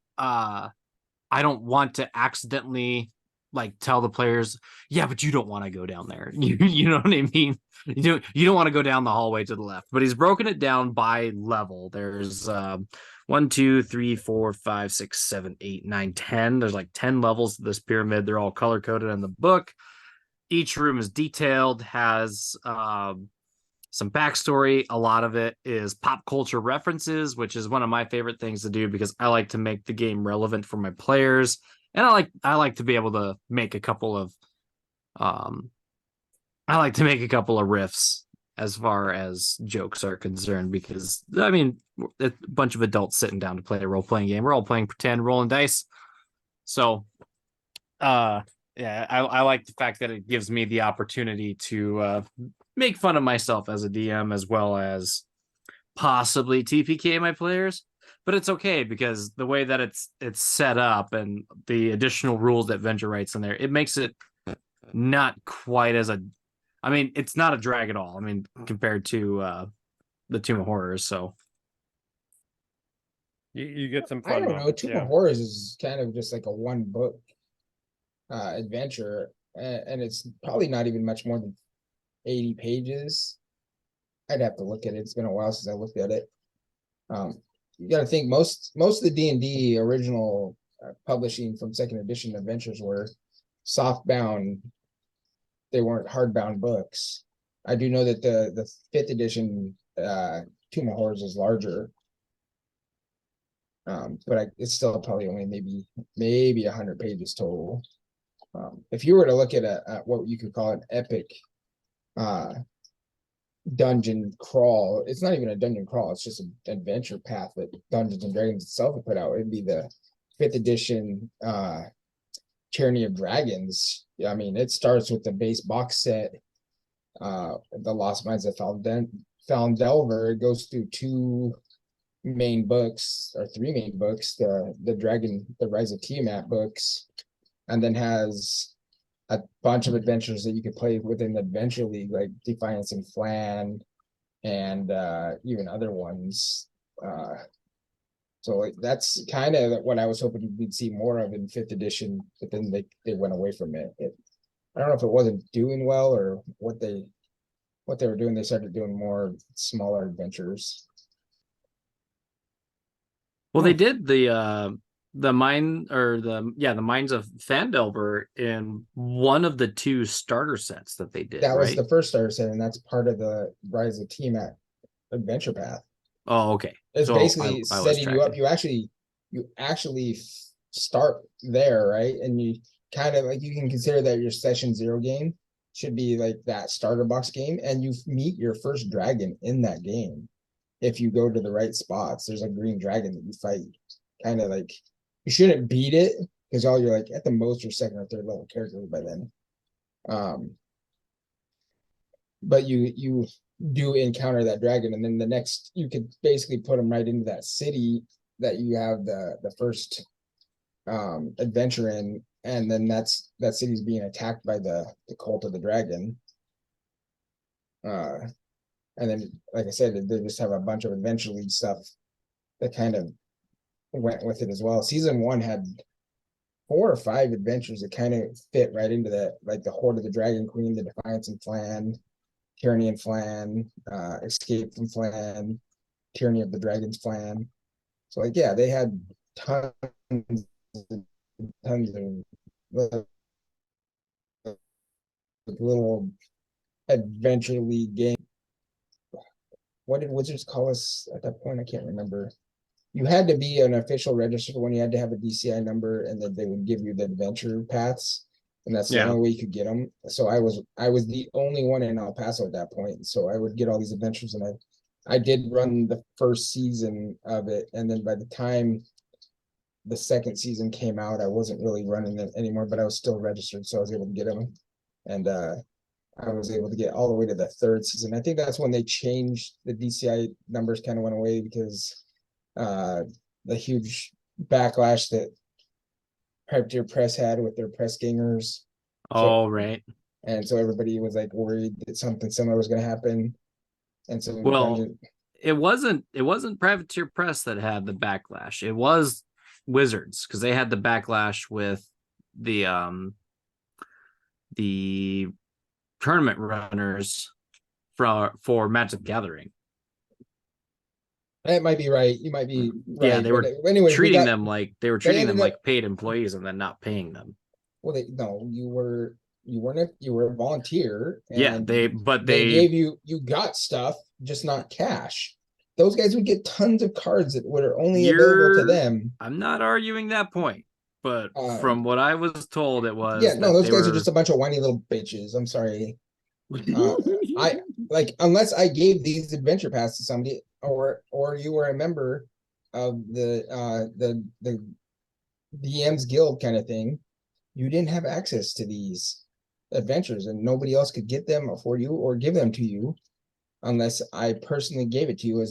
I don't want to accidentally like tell the players, yeah, but you don't want to go down there. You know what I mean? You don't want to go down the hallway to the left. But he's broken it down by level. There's 1, 2, 3, 4, 5, 6, 7, 8, 9, 10. There's like 10 levels to this pyramid. They're all color coded in the book. Each room is detailed, has some backstory. A lot of it is pop culture references, which is one of my favorite things to do because I like to make the game relevant for my players, and I like to be able to make a couple of riffs as far as jokes are concerned, because I mean, a bunch of adults sitting down to play a role-playing game. We're all playing pretend, rolling dice. So yeah, I like the fact that it gives me the opportunity to make fun of myself as a DM, as well as possibly TPK my players. But it's okay because the way that it's set up and the additional rules that Venture writes in there, it makes it not quite as I mean, it's not a drag at all. I mean, compared to the Tomb of Horrors. So You get some I fun don't know. moments. Tomb Yeah. of Horrors is kind of just like a one book adventure, and it's probably not even much more than 80 pages. I'd have to look at it. It's been a while since I looked at it. You got to think most of the D&D original publishing from second edition adventures were softbound. They weren't hardbound books. I do know that the fifth edition Tomb of Horrors is larger, but it's still probably only maybe 100 pages total. If you were to look at what you could call an epic dungeon crawl, it's not even a dungeon crawl, it's just an adventure path that Dungeons and Dragons itself would put out. It'd be the fifth edition Tyranny of Dragons. I mean, it starts with the base box set, the Lost Mines of Foundelver. It goes through three main books, the Rise of Tiamat books, and then has a bunch of adventures that you could play within the Adventure League, like Defiance and Flan, and even other ones. So like that's kind of what I was hoping we'd see more of in fifth edition, but then they went away from it. I don't know if it wasn't doing well or what they were doing. They started doing more smaller adventures. well, they did the mine or the mines of Phandelver in one of the two starter sets that they did. That was right? the first starter set, and that's part of the Rise of Tiamat adventure path. Oh, okay. It's So basically I was setting you up. tracking. You actually start there, right? And you kind of like, you can consider that your session 0 game should be like that starter box game, and you meet your first dragon in that game. If you go to the right spots, there's a green dragon that you fight. Kind of like, you shouldn't beat it because all you're like at the most your second or third level characters by then. But you do encounter that dragon, and then the next you could basically put them right into that city that you have the first adventure in, and then that city's being attacked by the cult of the dragon. And then, like I said, they just have a bunch of Adventure League stuff that kind of went with it as well. Season 1 had 4 or 5 adventures that kind of fit right into that, like the Horde of the Dragon Queen, the Defiance and Flan, Tyranny and Flan, Escape from Flan, Tyranny of the Dragons Flan. So like, yeah, they had tons of little adventure league game. What did Wizards call us at that point? I can't remember. You had to be an official registered one. You had to have a DCI number, and then they would give you the adventure paths, and that's the Yeah. only way you could get them. So I was the only one in El Paso at that point. So I would get all these adventures, and I did run the first season of it, and then by the time the second season came out, I wasn't really running it anymore, but I was still registered, so I was able to get them, and I was able to get all the way to the third season. I think that's when they changed the DCI numbers, kind of went away because the huge backlash that Privateer Press had with their press gangers. Oh, right. And so everybody was like worried that something similar was going to happen. And so Well, it wasn't Privateer Press that had the backlash. It was Wizards, because they had the backlash with the tournament runners for Magic the Gathering. that might be right. You might be right. Yeah, they were anyways, treating them like ended like paid employees and then not paying them. Well, you were a volunteer. And Yeah, they gave you got stuff, just not cash. Those guys would get tons of cards that were only available to them. I'm not arguing that point, but from what I was told, it was those guys are just a bunch of whiny little bitches. I'm sorry. I like, unless I gave these adventure pass to somebody, or you were a member of the DM's guild kind of thing, you didn't have access to these adventures, and nobody else could get them for you or give them to you unless I personally gave it to you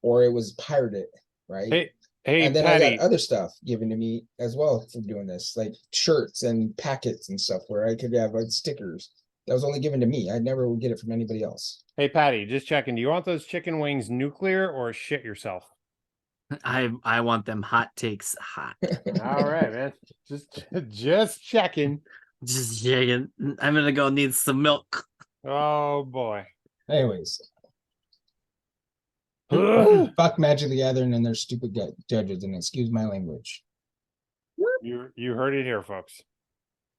or it was pirated, right? Hey, and then Paddy. I got other stuff given to me as well for doing this, like shirts and packets and stuff where I could have stickers. That was only given to me. I never would get it from anybody else. Hey, Paddy, just checking. Do you want those chicken wings nuclear or shit yourself? I want them hot takes hot. All right, man. Just checking. Just checking. I'm gonna go need some milk. Oh boy. Anyways. Fuck Magic the Gathering and their stupid judges, and excuse my language. You heard it here, folks.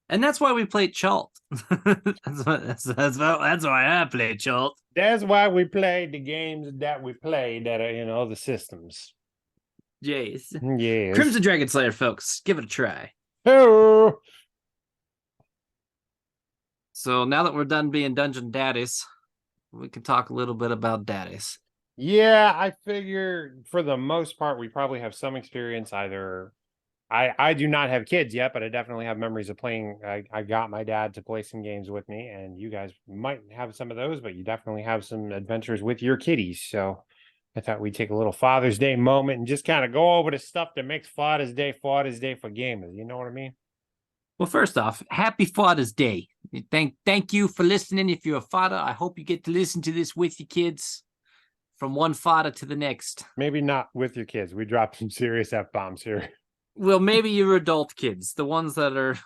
And that's why we played Chalt. that's why I played Chalt. That's why we played the games that we played that are, the systems. Yes. Yes. Crimson Dragon Slayer, folks. Give it a try. Oh. So now that we're done being dungeon daddies, we can talk a little bit about daddies. Yeah, I figure for the most part, we probably have some experience. Either I do not have kids yet, but I definitely have memories of playing. I got my dad to play some games with me, and you guys might have some of those, but you definitely have some adventures with your kiddies. So I thought we'd take a little Father's Day moment and just kind of go over the stuff that makes Father's Day for gamers. You know what I mean? Well, first off, happy Father's Day. Thank you for listening. If you're a father, I hope you get to listen to this with your kids from one father to the next. Maybe not with your kids. We dropped some serious F-bombs here. Well, maybe your adult kids, the ones that are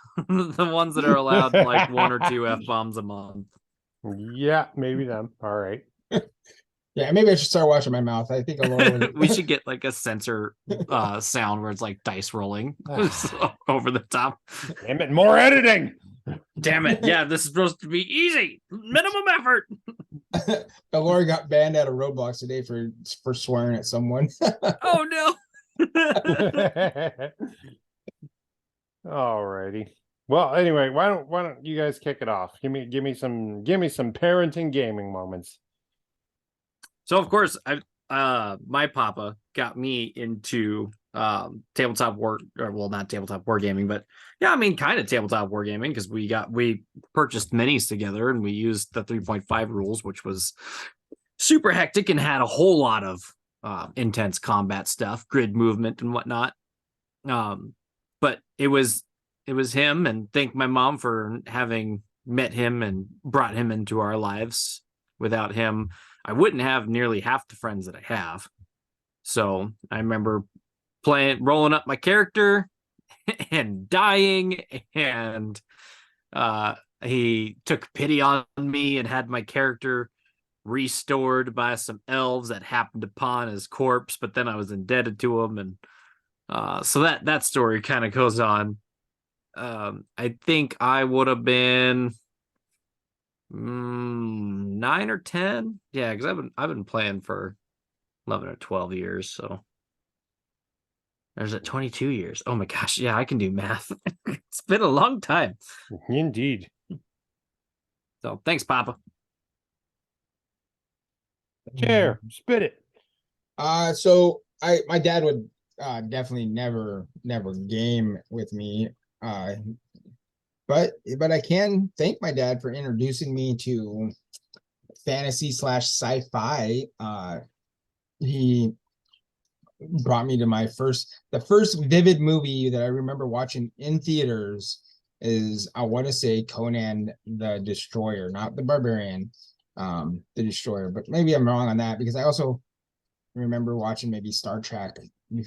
allowed like 1 or 2 F-bombs a month. Yeah, maybe them. All right. Yeah, maybe I should start washing my mouth. I think we should get like a sensor sound where it's like dice rolling over the top. Damn it, more editing. Damn it. Yeah, this is supposed to be easy. Minimum effort. Lori got banned out of Roblox today for swearing at someone. Oh no. Alrighty. Well, anyway, why don't you guys kick it off? Give me some parenting gaming moments. So of course, my papa got me into tabletop war, or well, not tabletop wargaming, but yeah, I mean kind of tabletop wargaming, because we purchased minis together and we used the 3.5 rules, which was super hectic and had a whole lot of intense combat stuff, grid movement and whatnot. But it was him, and thank my mom for having met him and brought him into our lives. Without him, I wouldn't have nearly half the friends that I have. So I remember rolling up my character and dying, and he took pity on me and had my character restored by some elves that happened upon his corpse, but then I was indebted to him, and so that story kind of goes on. I think I would have been 9 or 10. Yeah, because I've been playing for 11 or 12 years. So there's it 22 years. Oh my gosh, yeah, I can do math. It's been a long time. Indeed. So thanks, Papa. Chair, spit it. So my dad would definitely never game with me. But I can thank my dad for introducing me to fantasy slash sci-fi. He brought me to the first vivid movie that I remember watching in theaters is, I want to say, Conan the Destroyer, not the Barbarian, the Destroyer. But maybe I'm wrong on that, because I also remember watching maybe Star Trek.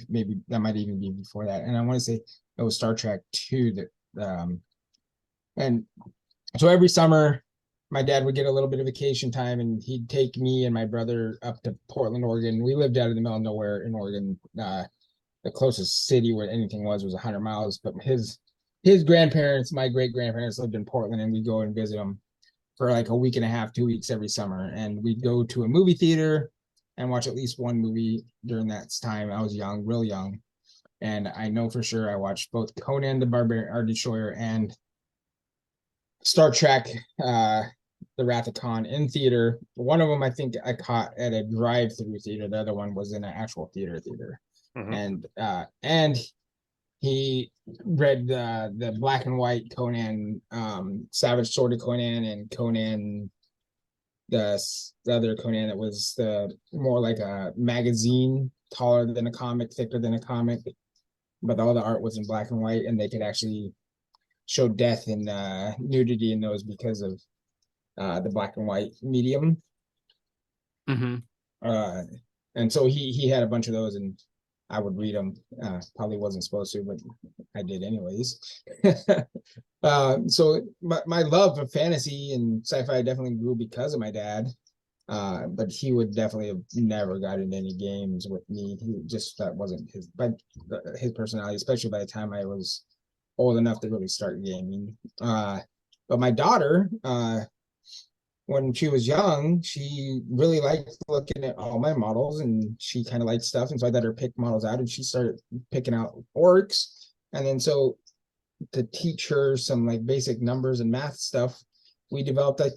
Maybe that might even be before that. And I want to say it was Star Trek 2 that and so every summer my dad would get a little bit of vacation time, and he'd take me and my brother up to Portland, Oregon. We lived out in the middle of nowhere in Oregon. The closest city where anything was 100 miles, but his grandparents, my great grandparents, lived in Portland, and we'd go and visit them for like a week and a half, 2 weeks every summer. And we'd go to a movie theater and watch at least one movie during that time. I was young, real young. And I know for sure I watched both Conan the Barbarian, or Destroyer, and Star Trek, The Wrath of Khan in theater. One of them I think I caught at a drive-through theater. The other one was in an actual theater. Mhm. And he read the black and white Conan, Savage Sword of Conan, and Conan, the other Conan that was the more like a magazine, taller than a comic, thicker than a comic, but all the art was in black and white, and they could actually show death and nudity in those because of the black and white medium. Mm-hmm. And so he had a bunch of those, and I would read them. Probably wasn't supposed to, but I did anyways. So my love of fantasy and sci-fi definitely grew because of my dad. But he would definitely have never got into any games with me. That wasn't his personality, especially by the time I was old enough to really start gaming. But my daughter, when she was young, she really liked looking at all my models, and she kind of liked stuff. And so I let her pick models out, and she started picking out orcs. And then so to teach her some like basic numbers and math stuff, we developed like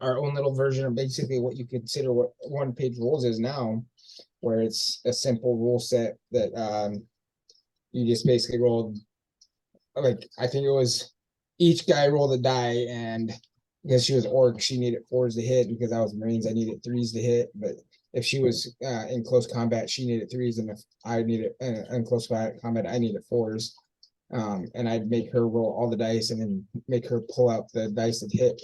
our own little version of basically what you consider what one-page rules is now, where it's a simple rule set that you just basically rolled, like, I think it was each guy rolled a die, and because she was orc, she needed 4s to hit. Because I was Marines, I needed 3s to hit. But if she was in close combat, she needed 3s, and if I needed in close combat, I needed 4s. And I'd make her roll all the dice, and then make her pull out the dice that hit,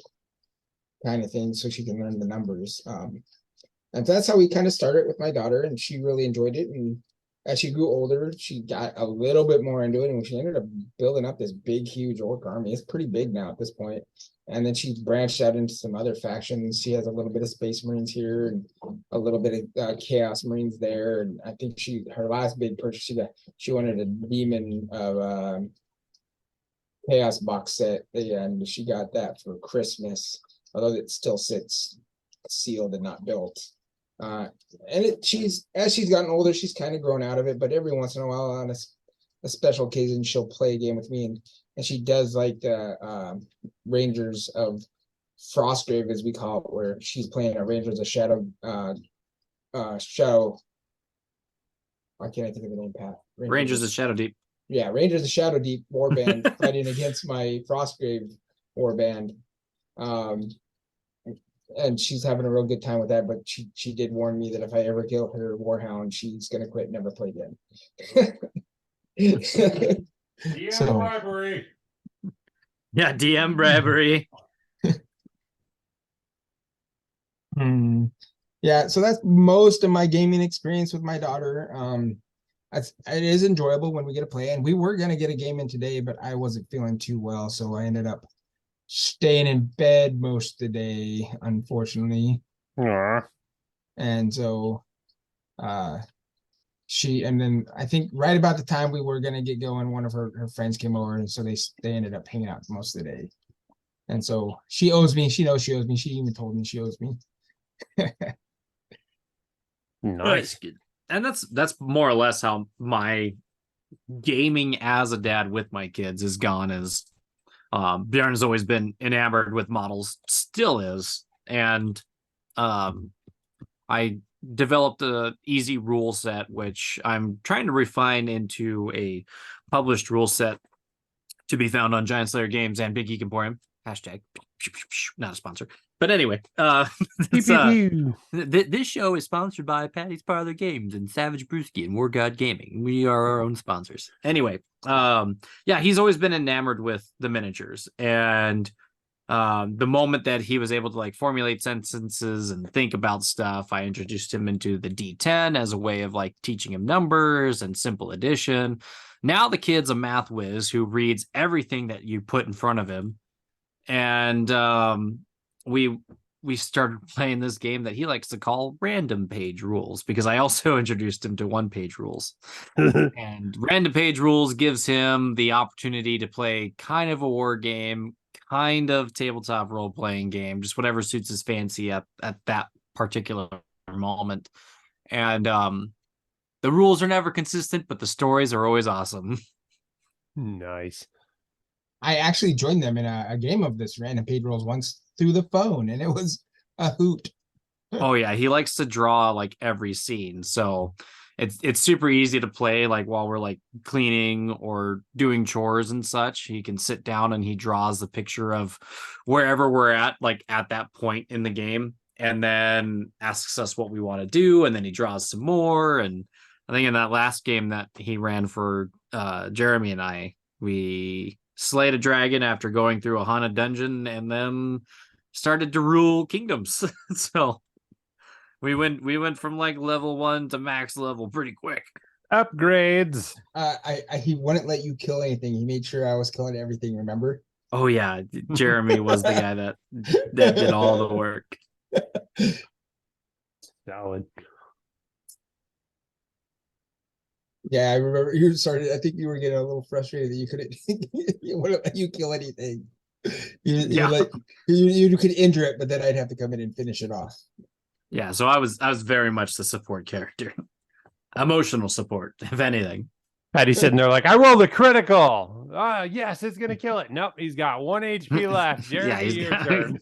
kind of thing, so she can learn the numbers. And that's how we kind of started with my daughter, and she really enjoyed it. And as she grew older, she got a little bit more into it, and she ended up building up this big, huge orc army. It's pretty big now at this point. And then she branched out into some other factions. She has a little bit of Space Marines here, and a little bit of Chaos Marines there. And I think her last big purchase, she wanted a Demon of Chaos box set, and she got that for Christmas, although it still sits sealed and not built. And as she's gotten older, she's kind of grown out of it, but every once in a while on a special occasion, she'll play a game with me, and she does like the Rangers of Frostgrave, as we call it, where she's playing a Rangers of Shadow. Why can't I think of the name, Pat? Rangers of Shadow Deep. Yeah, Rangers of Shadow Deep warband fighting against my Frostgrave warband. And she's having a real good time with that, but she did warn me that if I ever kill her Warhound, she's gonna quit and never play again. DM So- bribery. Yeah, DM bribery. Yeah, so that's most of my gaming experience with my daughter. It is enjoyable when we get to play, and we were gonna get a game in today, but I wasn't feeling too well, so I ended up staying in bed most of the day, unfortunately. Aw. And so and then I think right about the time we were gonna get going, one of her friends came over, and so they ended up hanging out most of the day. And so she owes me. She knows she owes me. She even told me she owes me. Nice. And that's more or less how my gaming as a dad with my kids has gone. Is Bjorn has always been enamored with models, still is, and I developed a easy rule set, which I'm trying to refine into a published rule set to be found on Giant Slayer Games and Big Geek Emporium. Hashtag not a sponsor. But anyway, this show is sponsored by Paddy's Parlor Games and Savage Brewski and War God Gaming. We are our own sponsors. Anyway, yeah, he's always been enamored with the miniatures. And the moment that he was able to like formulate sentences and think about stuff, I introduced him into the D10 as a way of like teaching him numbers and simple addition. Now the kid's a math whiz who reads everything that you put in front of him. And we started playing this game that he likes to call random page rules, because I also introduced him to one page rules. And random page rules gives him the opportunity to play kind of a war game, kind of tabletop role-playing game, just whatever suits his fancy at that particular moment. And the rules are never consistent, but the stories are always awesome. Nice. I actually joined them in a game of this random page rules once through the phone, and it was a hoot. Oh yeah, he likes to draw like every scene, so it's super easy to play like while we're like cleaning or doing chores and such. He can sit down and he draws the picture of wherever we're at, like at that point in the game, and then asks us what we want to do, and then he draws some more. And I think in that last game that he ran for Jeremy and I, we slayed a dragon after going through a haunted dungeon and then started to rule kingdoms. So we went from like level 1 to max level pretty quick. Upgrades. He wouldn't let you kill anything. He made sure I was killing everything, remember? Oh yeah, Jeremy was the guy that did all the work. Solid. Yeah, I remember you started. I think you were getting a little frustrated that you couldn't. You wouldn't let you kill anything. You could injure it, but then I'd have to come in and finish it off. Yeah, so I was very much the support character, emotional support, if anything. Paddy's sitting there like, I rolled a critical. Yes, it's gonna kill it. Nope, he's got 1 HP left. Jeremy, your turn.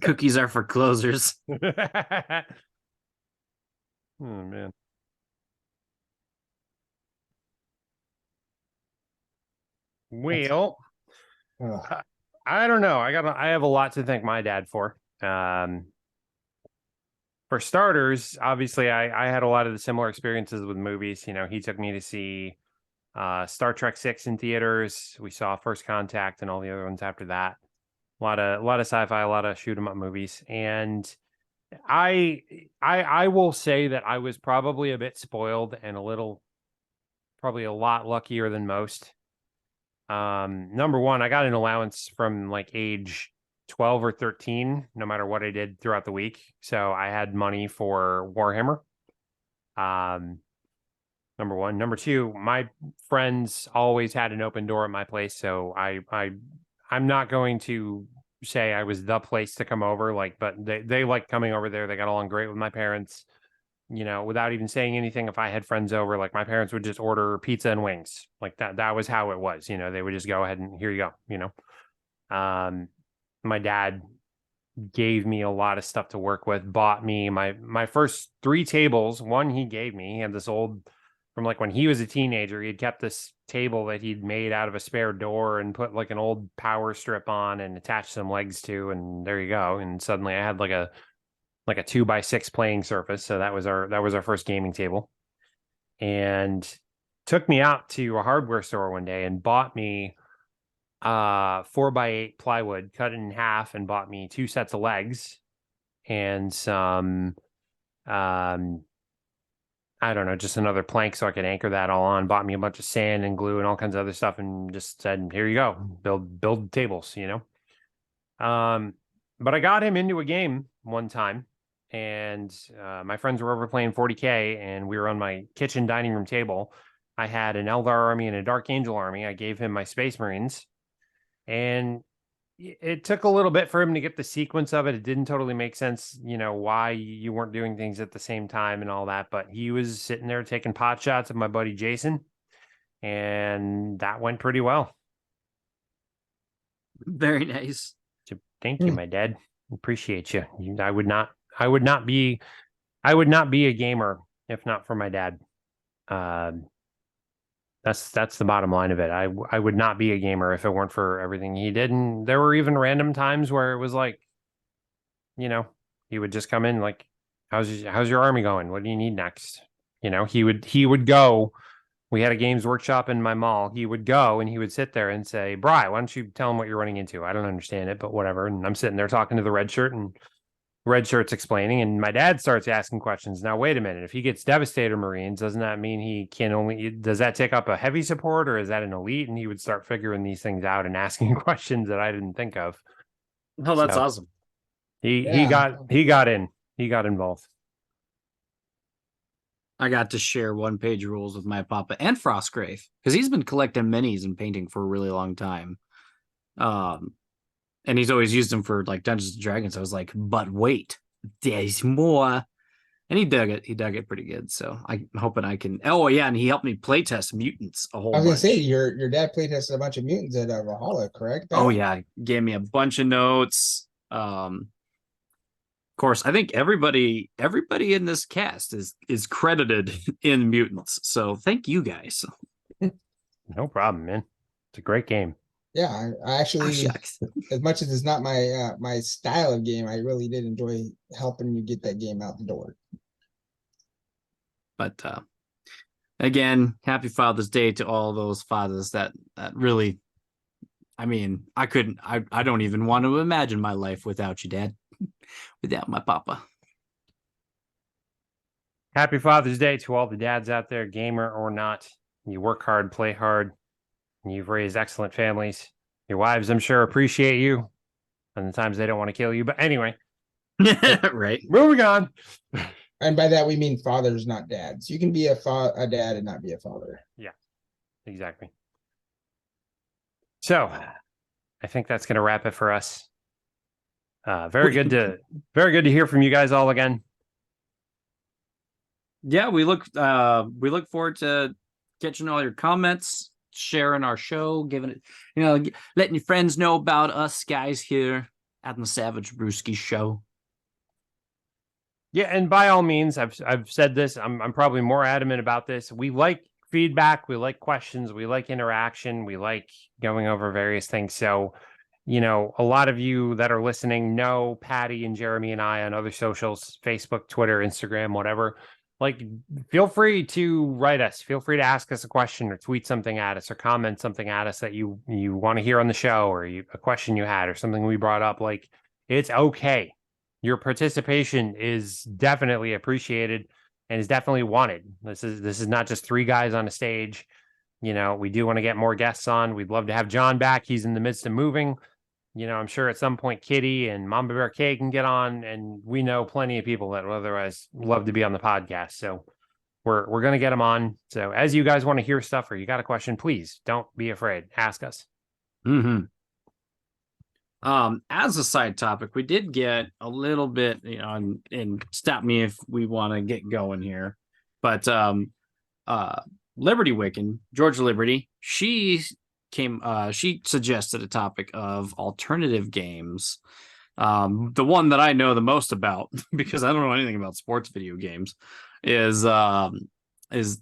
Cookies are for closers. Oh man. Well, I don't know. I have a lot to thank my dad for. For starters, obviously, I had a lot of the similar experiences with movies. You know, he took me to see Star Trek 6 in theaters. We saw First Contact and all the other ones after that. A lot of sci-fi, a lot of shoot 'em up movies. And I will say that I was probably a bit spoiled and probably a lot luckier than most. Number one, I got an allowance from like age 12 or 13, no matter what I did throughout the week. So I had money for Warhammer. Number one. Number two, my friends always had an open door at my place. So I'm not going to say I was the place to come over, but they liked coming over there. They got along great with my parents. You know, without even saying anything, if I had friends over, like my parents would just order pizza and wings. Like that was how it was. You know, they would just go ahead and here you go, you know. My dad gave me a lot of stuff to work with, bought me my first 3 tables. One he gave me. He had this old, from like when he was a teenager, he'd kept this table that he'd made out of a spare door and put like an old power strip on and attached some legs to, and there you go. And suddenly I had like a 2x6 playing surface. So that was our first gaming table. And took me out to a hardware store one day and bought me 4x8 plywood, cut it in half, and bought me 2 sets of legs and some I don't know, just another plank so I could anchor that all on. Bought me a bunch of sand and glue and all kinds of other stuff, and just said, here you go, build tables, you know. But I got him into a game one time, and my friends were over playing 40K, and we were on my kitchen dining room table. I had an Eldar army and a Dark Angel army. I gave him my Space Marines, and it took a little bit for him to get the sequence of it. It didn't totally make sense, why you weren't doing things at the same time and all that. But he was sitting there taking pot shots of my buddy Jason, and that went pretty well. Very nice. So thank you, my dad. Appreciate you. I would not be a gamer if not for my dad. That's the bottom line of it. I would not be a gamer if it weren't for everything he did. And there were even random times where it was like, he would just come in like, how's your army going? What do you need next? He would go. We had a games workshop in my mall. He would go and he would sit there and say, Bri, why don't you tell him what you're running into? I don't understand it, but whatever. And I'm sitting there talking to the red shirt, and red shirt's explaining, and my dad starts asking questions. Now, wait a minute. If he gets Devastator Marines, doesn't that mean he can only, does that take up a heavy support, or is that an elite? And he would start figuring these things out and asking questions that I didn't think of. Oh, that's awesome. He got involved. I got to share 1-page rules with my papa and Frostgrave because he's been collecting minis and painting for a really long time. And he's always used them for like Dungeons and Dragons. I was like, but wait, there's more. And he dug it. He dug it pretty good. So I'm hoping I can. Oh yeah, and he helped me playtest mutants a whole bunch. I was gonna say your dad playtested a bunch of mutants at Valhalla, correct? Oh yeah, gave me a bunch of notes. Of course, I think everybody in this cast is credited in mutants. So thank you guys. No problem, man. It's a great game. Yeah, I actually, as much as it's not my my style of game, I really did enjoy helping you get that game out the door. But again, happy Father's Day to all those fathers that really, I mean, I don't even want to imagine my life without you, Dad, without my papa. Happy Father's Day to all the dads out there, gamer or not. You work hard, play hard, and you've raised excellent families. Your wives, I'm sure, appreciate you, and the times they don't want to kill you. But anyway, right. Moving on. And by that we mean fathers, not dads. You can be a dad and not be a father. Yeah, exactly. So, I think that's going to wrap it for us. Very good to hear from you guys all again. Yeah, we look forward to catching all your comments, sharing our show, giving it, letting your friends know about us guys here at the Savage Brewski Show. Yeah, and by all means, I've said this. I'm probably more adamant about this. We like feedback, we like questions, we like interaction, we like going over various things. So, a lot of you that are listening know Paddy and Jeremy and I on other socials, Facebook, Twitter, Instagram, whatever. Like, feel free to write us. Feel free to ask us a question or tweet something at us or comment something at us that you want to hear on the show, or a question you had or something we brought up. Like, it's okay. Your participation is definitely appreciated and is definitely wanted. This is not just three guys on a stage. We do want to get more guests on. We'd love to have John back. He's in the midst of moving. I'm sure at some point Kitty and Mamba Bear K can get on, and we know plenty of people that would otherwise love to be on the podcast. So we're going to get them on. So as you guys want to hear stuff or you got a question, please don't be afraid. Ask us. Mm-hmm. As a side topic, we did get a little bit, and stop me if we want to get going here, but Liberty Wiccan, Georgia Liberty, she suggested a topic of alternative games. The one that I know the most about, because I don't know anything about sports video games, is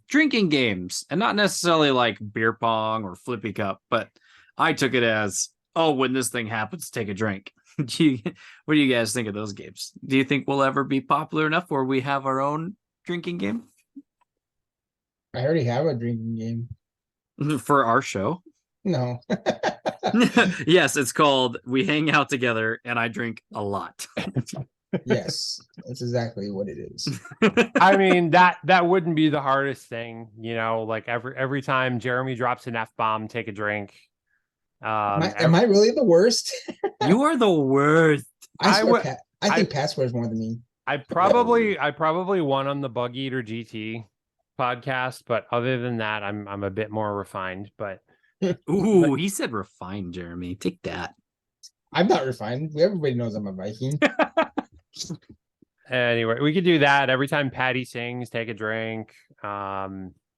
drinking games, and not necessarily like beer pong or flippy cup, but I took it as, oh, when this thing happens, take a drink. What do you guys think of those games? Do you think we'll ever be popular enough where we have our own drinking game? I already have a drinking game. For our show? No. Yes, it's called We Hang Out Together and I Drink a Lot. Yes, that's exactly what it is. I mean, that wouldn't be the hardest thing, like every time Jeremy drops an F-bomb, take a drink. Am I really the worst? You are the worst. I think Pat swears more than me. I probably won on the Bug Eater GT podcast, but other than that, I'm a bit more refined. But ooh, he said refined, Jeremy. Take that. I'm not refined. Everybody knows I'm a Viking. Anyway, we could do that every time Paddy sings. Take a drink.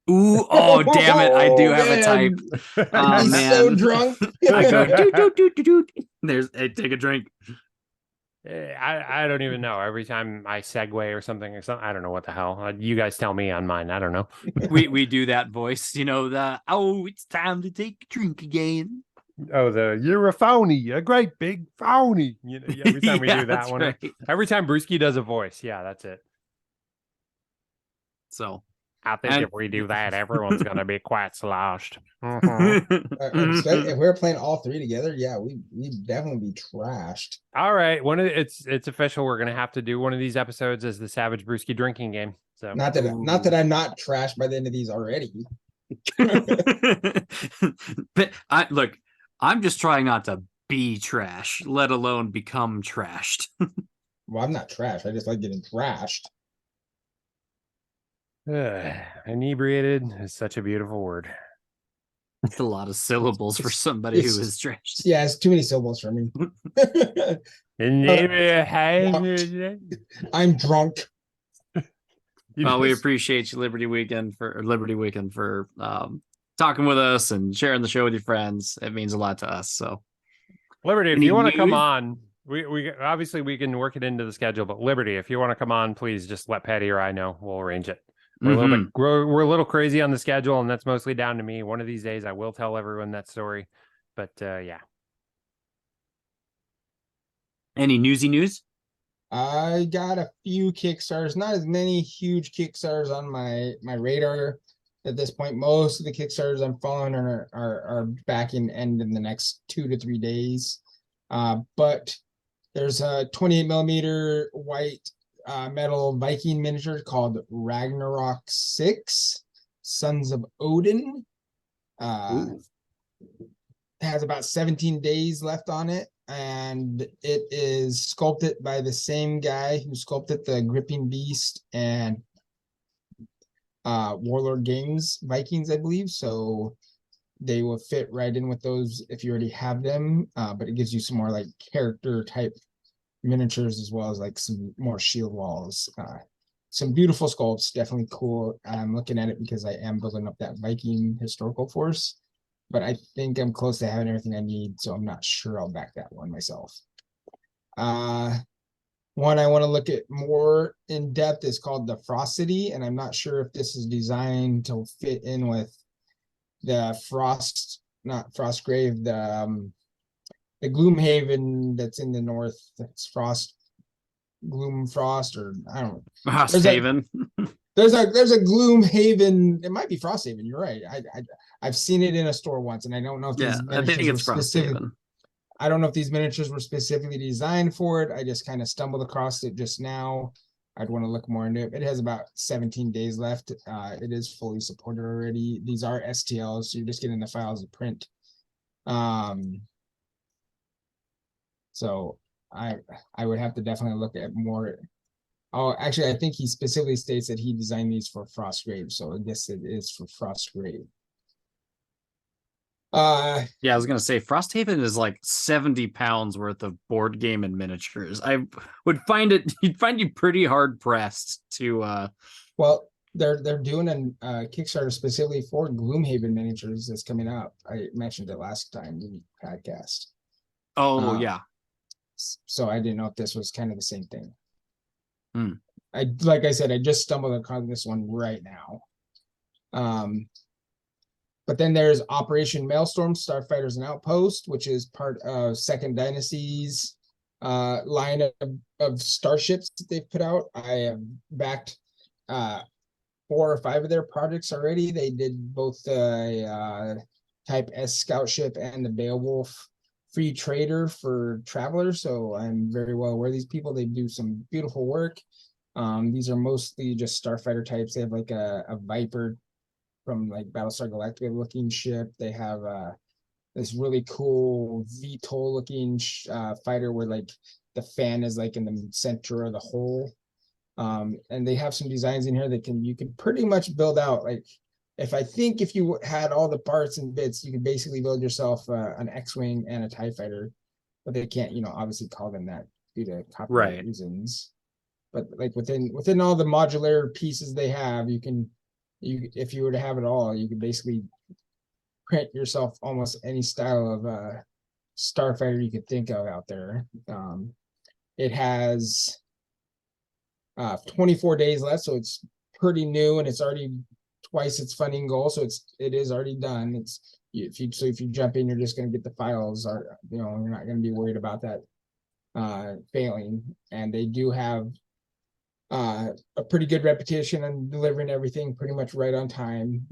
Ooh, oh damn it! I do have a man. type. Oh He's man, so drunk. I go doot, doot, doot, doot, doot. There's hey, take a drink. I don't even know. Every time I segue or something, I don't know what the hell. You guys tell me on mine. I don't know. We do that voice, you know, the it's time to take a drink again. Oh, you're a phony, a great big phony. You know, every time we Yeah, do that that's one, right. every time Brewski does a voice, yeah, that's it. So I think And- if we do that, everyone's gonna be quite sloshed. Mhm. If we're playing all three together, yeah, we definitely be trashed. All right, it's official. We're gonna have to do one of these episodes as the Savage Brewski drinking game. So Not that I'm not trashed by the end of these already. but I'm just trying not to be trash, let alone become trashed. Well, I'm not trash. I just like getting trashed. inebriated is such a beautiful word. It's a lot of syllables for somebody who is trashed. Yeah, it's too many syllables for me. I'm drunk. Well, we appreciate you, Liberty Weekend for talking with us and sharing the show with your friends. It means a lot to us. So, Liberty, if Any you want to come news? on, we obviously we can work it into the schedule. But Liberty, if you want to come on, please just let Paddy or I know. We'll arrange it. We're a little bit we're a little crazy on the schedule, and that's mostly down to me. One of these days, I will tell everyone that story. But yeah, Any newsy news? I got a few Kickstarters, not as many huge Kickstarters on my radar at this point. Most of the Kickstarters I'm following are back in end in the next 2 to 3 days. But there's a 28 millimeter white metal Viking miniature called Ragnarok 6 Sons of Odin. Has about 17 days left on it, and it is sculpted by the same guy who sculpted the Gripping Beast and Warlord Games Vikings, I believe. So they will fit right in with those if you already have them, but it gives you some more like character type miniatures as well as like some more shield walls. Some beautiful sculpts, definitely cool. I'm looking at it because I am building up that Viking historical force, but I think I'm close to having everything I need, so I'm not sure I'll back that one myself. One I want to look at more in depth is called the Frostcity, and I'm not sure if this is designed to fit in with the not Frostgrave, the Gloomhaven that's in the north. That's Gloomfrost, or I don't know. Frosthaven. There's a Gloomhaven. It might be Frosthaven. You're right. I've seen it in a store once, and I don't know if Yeah, these I think miniatures it's were specific. Frosthaven. I don't know if these miniatures were specifically designed for it. I just kind of stumbled across it just now. I'd want to look more into it. It has about 17 days left. It is fully supported already. These are STLs, so you're just getting the files to print. So I would have to definitely look at more. Oh, actually, I think he specifically states that he designed these for Frostgrave, so I guess it is for Frostgrave. Yeah, I was gonna say Frosthaven is like 70 pounds worth of board game and miniatures. I would you'd find you pretty hard pressed to well, they're doing a Kickstarter specifically for Gloomhaven miniatures that's coming up. I mentioned it last time in the podcast. yeah. So I didn't know if this was kind of the same thing. Hmm. Like I said, I just stumbled across this one right now. But then there's Operation Maelstrom, Starfighters and Outpost, which is part of Second Dynasty's line of starships that they've put out. I have backed 4 or 5 of their projects already. They did both the Type S scout ship and the Beowulf free trader for travelers. So I'm very well aware of these people. They do some beautiful work. These are mostly just starfighter types. They have like a Viper from like Battlestar Galactica looking ship. They have this really cool VTOL looking fighter where like the fan is like in the center of the hull. And they have some designs in here that you can pretty much build out. Like if you had all the parts and bits, you could basically build yourself an X-Wing and a TIE fighter but they can't, obviously call them that due to copyright Right. reasons. But like within all the modular pieces they have, if you were to have it all, you could basically print yourself almost any style of starfighter you could think of out there. It has 24 days left, so it's pretty new, and it's already twice its funding goal, so it is already done. If you jump in, you're just going to get the files, or you're not going to be worried about that failing. And they do have a pretty good reputation on delivering everything pretty much right on time.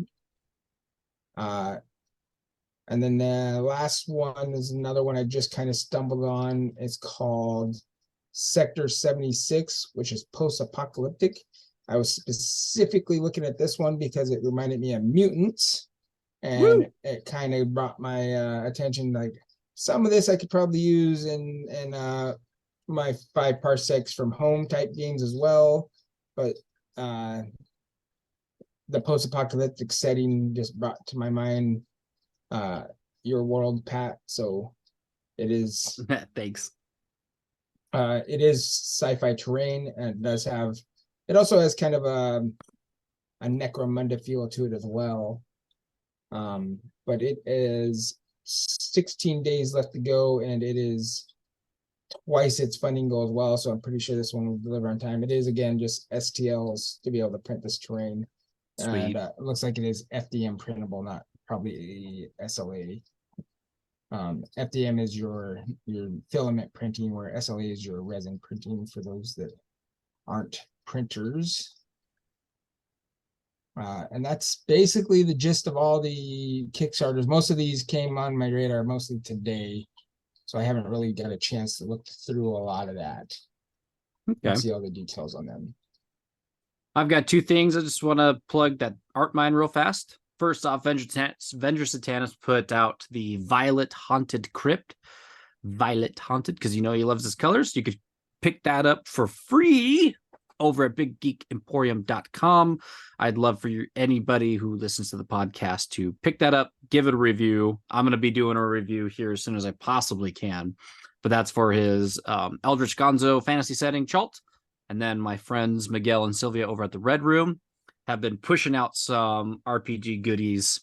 And then the last one is another one I just kind of stumbled on. It's called Sector 76, which is post-apocalyptic. I was specifically looking at this one because it reminded me of mutants, and it kind of brought my attention. Like, some of this I could probably use in my 5 parsecs from home type games as well, but the post-apocalyptic setting just brought to my mind your world, Pat. So it is Thanks. it is sci-fi terrain, and it also has kind of a Necromunda feel to it as well. But it is 16 days left to go, and it is twice its funding goal as well, so I'm pretty sure this one will deliver on time. It is, again, just STLs to be able to print this terrain. Sweet. And it looks like it is FDM printable, not probably SLA. FDM is your filament printing, where SLA is your resin printing for those that aren't printers. And that's basically the gist of all the Kickstarters. Most of these came on my radar mostly today, so I haven't really got a chance to look through a lot of that and see all the details on them. I've got 2 things. I just want to plug that art mine real fast. First off, Venger Satanus put out the Violet Haunted Crypt. Violet Haunted, because he loves his colors. You could pick that up for free over at biggeekemporium.com. I'd love for anybody who listens to the podcast to pick that up, give it a review. I'm going to be doing a review here as soon as I possibly can, but that's for his Eldritch Gonzo fantasy setting, Chult. And then my friends Miguel and Sylvia over at the Red Room have been pushing out some RPG goodies,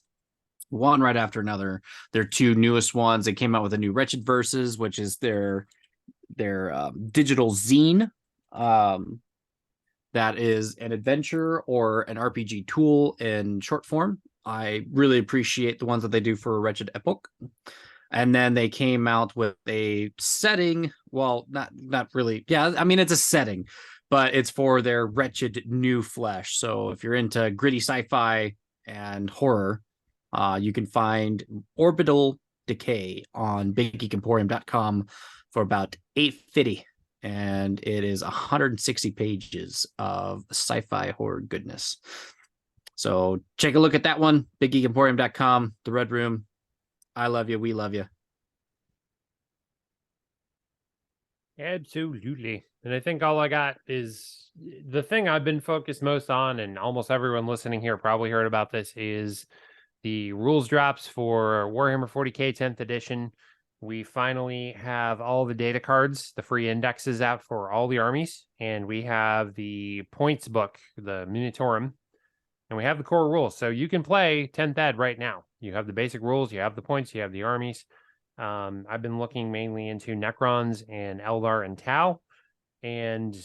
one right after another. Their 2 newest ones, they came out with a new Wretched Verses, which is their digital zine. That is an adventure or an RPG tool in short form. I really appreciate the ones that they do for Wretched Epoch. And then they came out with a setting. Well, not really. Yeah, I mean, it's a setting, but it's for their Wretched New Flesh. So if you're into gritty sci-fi and horror, you can find Orbital Decay on biggeekemporium.com for about $8.50. And it is 160 pages of sci-fi horror goodness. So check a look at that one, biggeekemporium.com, the Red Room. I love you. We love you. Absolutely. And I think all I got is the thing I've been focused most on, and almost everyone listening here probably heard about this, is the rules drops for Warhammer 40K 10th edition. We finally have all the data cards, the free indexes out for all the armies, and we have the points book, the Minitorum, and we have the core rules. So you can play 10th ed right now. You have the basic rules, you have the points, you have the armies. I've been looking mainly into Necrons and Eldar and Tau. And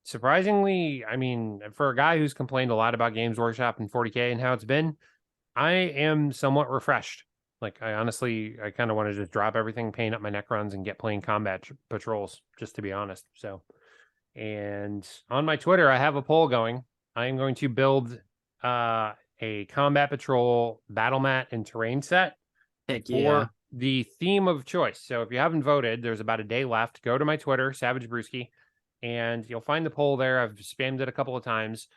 surprisingly, I mean, for a guy who's complained a lot about Games Workshop and 40K and how it's been, I am somewhat refreshed. Like, I kind of want to just drop everything, paint up my Necrons, and get playing combat patrols, just to be honest. So, and on my Twitter, I have a poll going. I am going to build a combat patrol battle mat and terrain set for the theme of choice. So if you haven't voted, there's about a day left. Go to my Twitter, Savage Brewski, and you'll find the poll there. I've spammed it a couple of times.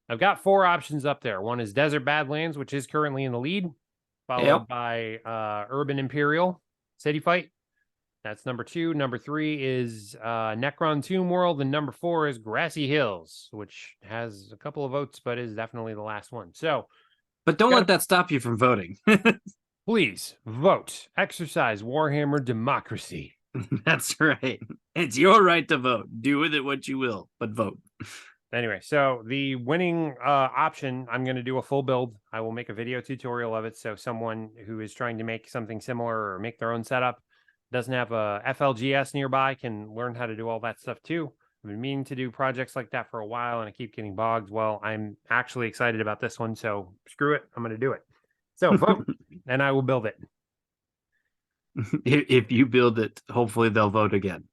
I've got 4 options up there. One is Desert Badlands, which is currently in the lead, followed by Urban Imperial City Fight. That's number 2. Number 3 is Necron Tomb World, and number 4 is Grassy Hills, which has a couple of votes, but is definitely the last one. So, but don't let that stop you from voting. Please vote. Exercise Warhammer democracy. That's right. It's your right to vote. Do with it what you will, but vote. Anyway, so the winning option, I'm going to do a full build. I will make a video tutorial of it. So someone who is trying to make something similar or make their own setup, doesn't have a FLGS nearby, can learn how to do all that stuff too. I've been meaning to do projects like that for a while and I keep getting bogged. Well, I'm actually excited about this one. So screw it. I'm going to do it. So vote and I will build it. If you build it, hopefully they'll vote again.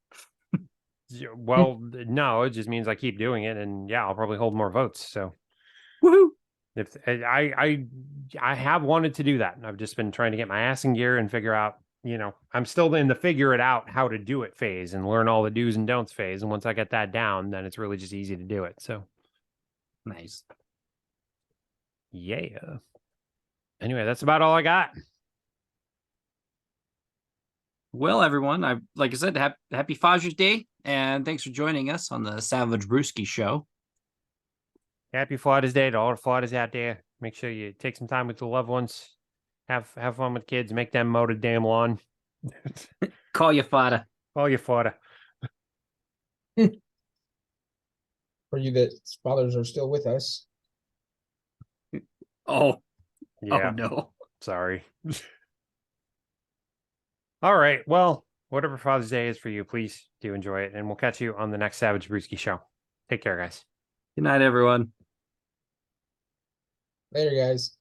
Well, no, it just means I keep doing it, and yeah, I'll probably hold more votes. So, Woohoo! if I have wanted to do that, I've just been trying to get my ass in gear and figure out. I'm still in the figure it out how to do it phase and learn all the do's and don'ts phase. And once I get that down, then it's really just easy to do it. So, Nice. yeah. Anyway, that's about all I got. Well, everyone, like I said, happy Father's Day, and thanks for joining us on the Savage Brewski Show. Happy Father's Day to all the fathers out there. Make sure you take some time with the loved ones. Have fun with kids. Make them mow the damn lawn. Call your father. Call your father. For you that fathers are still with us. Oh, Yeah. oh no. Sorry. All right. Well, whatever Father's Day is for you, please do enjoy it. And we'll catch you on the next Savage Brewski show. Take care, guys. Good night, everyone. Later, guys.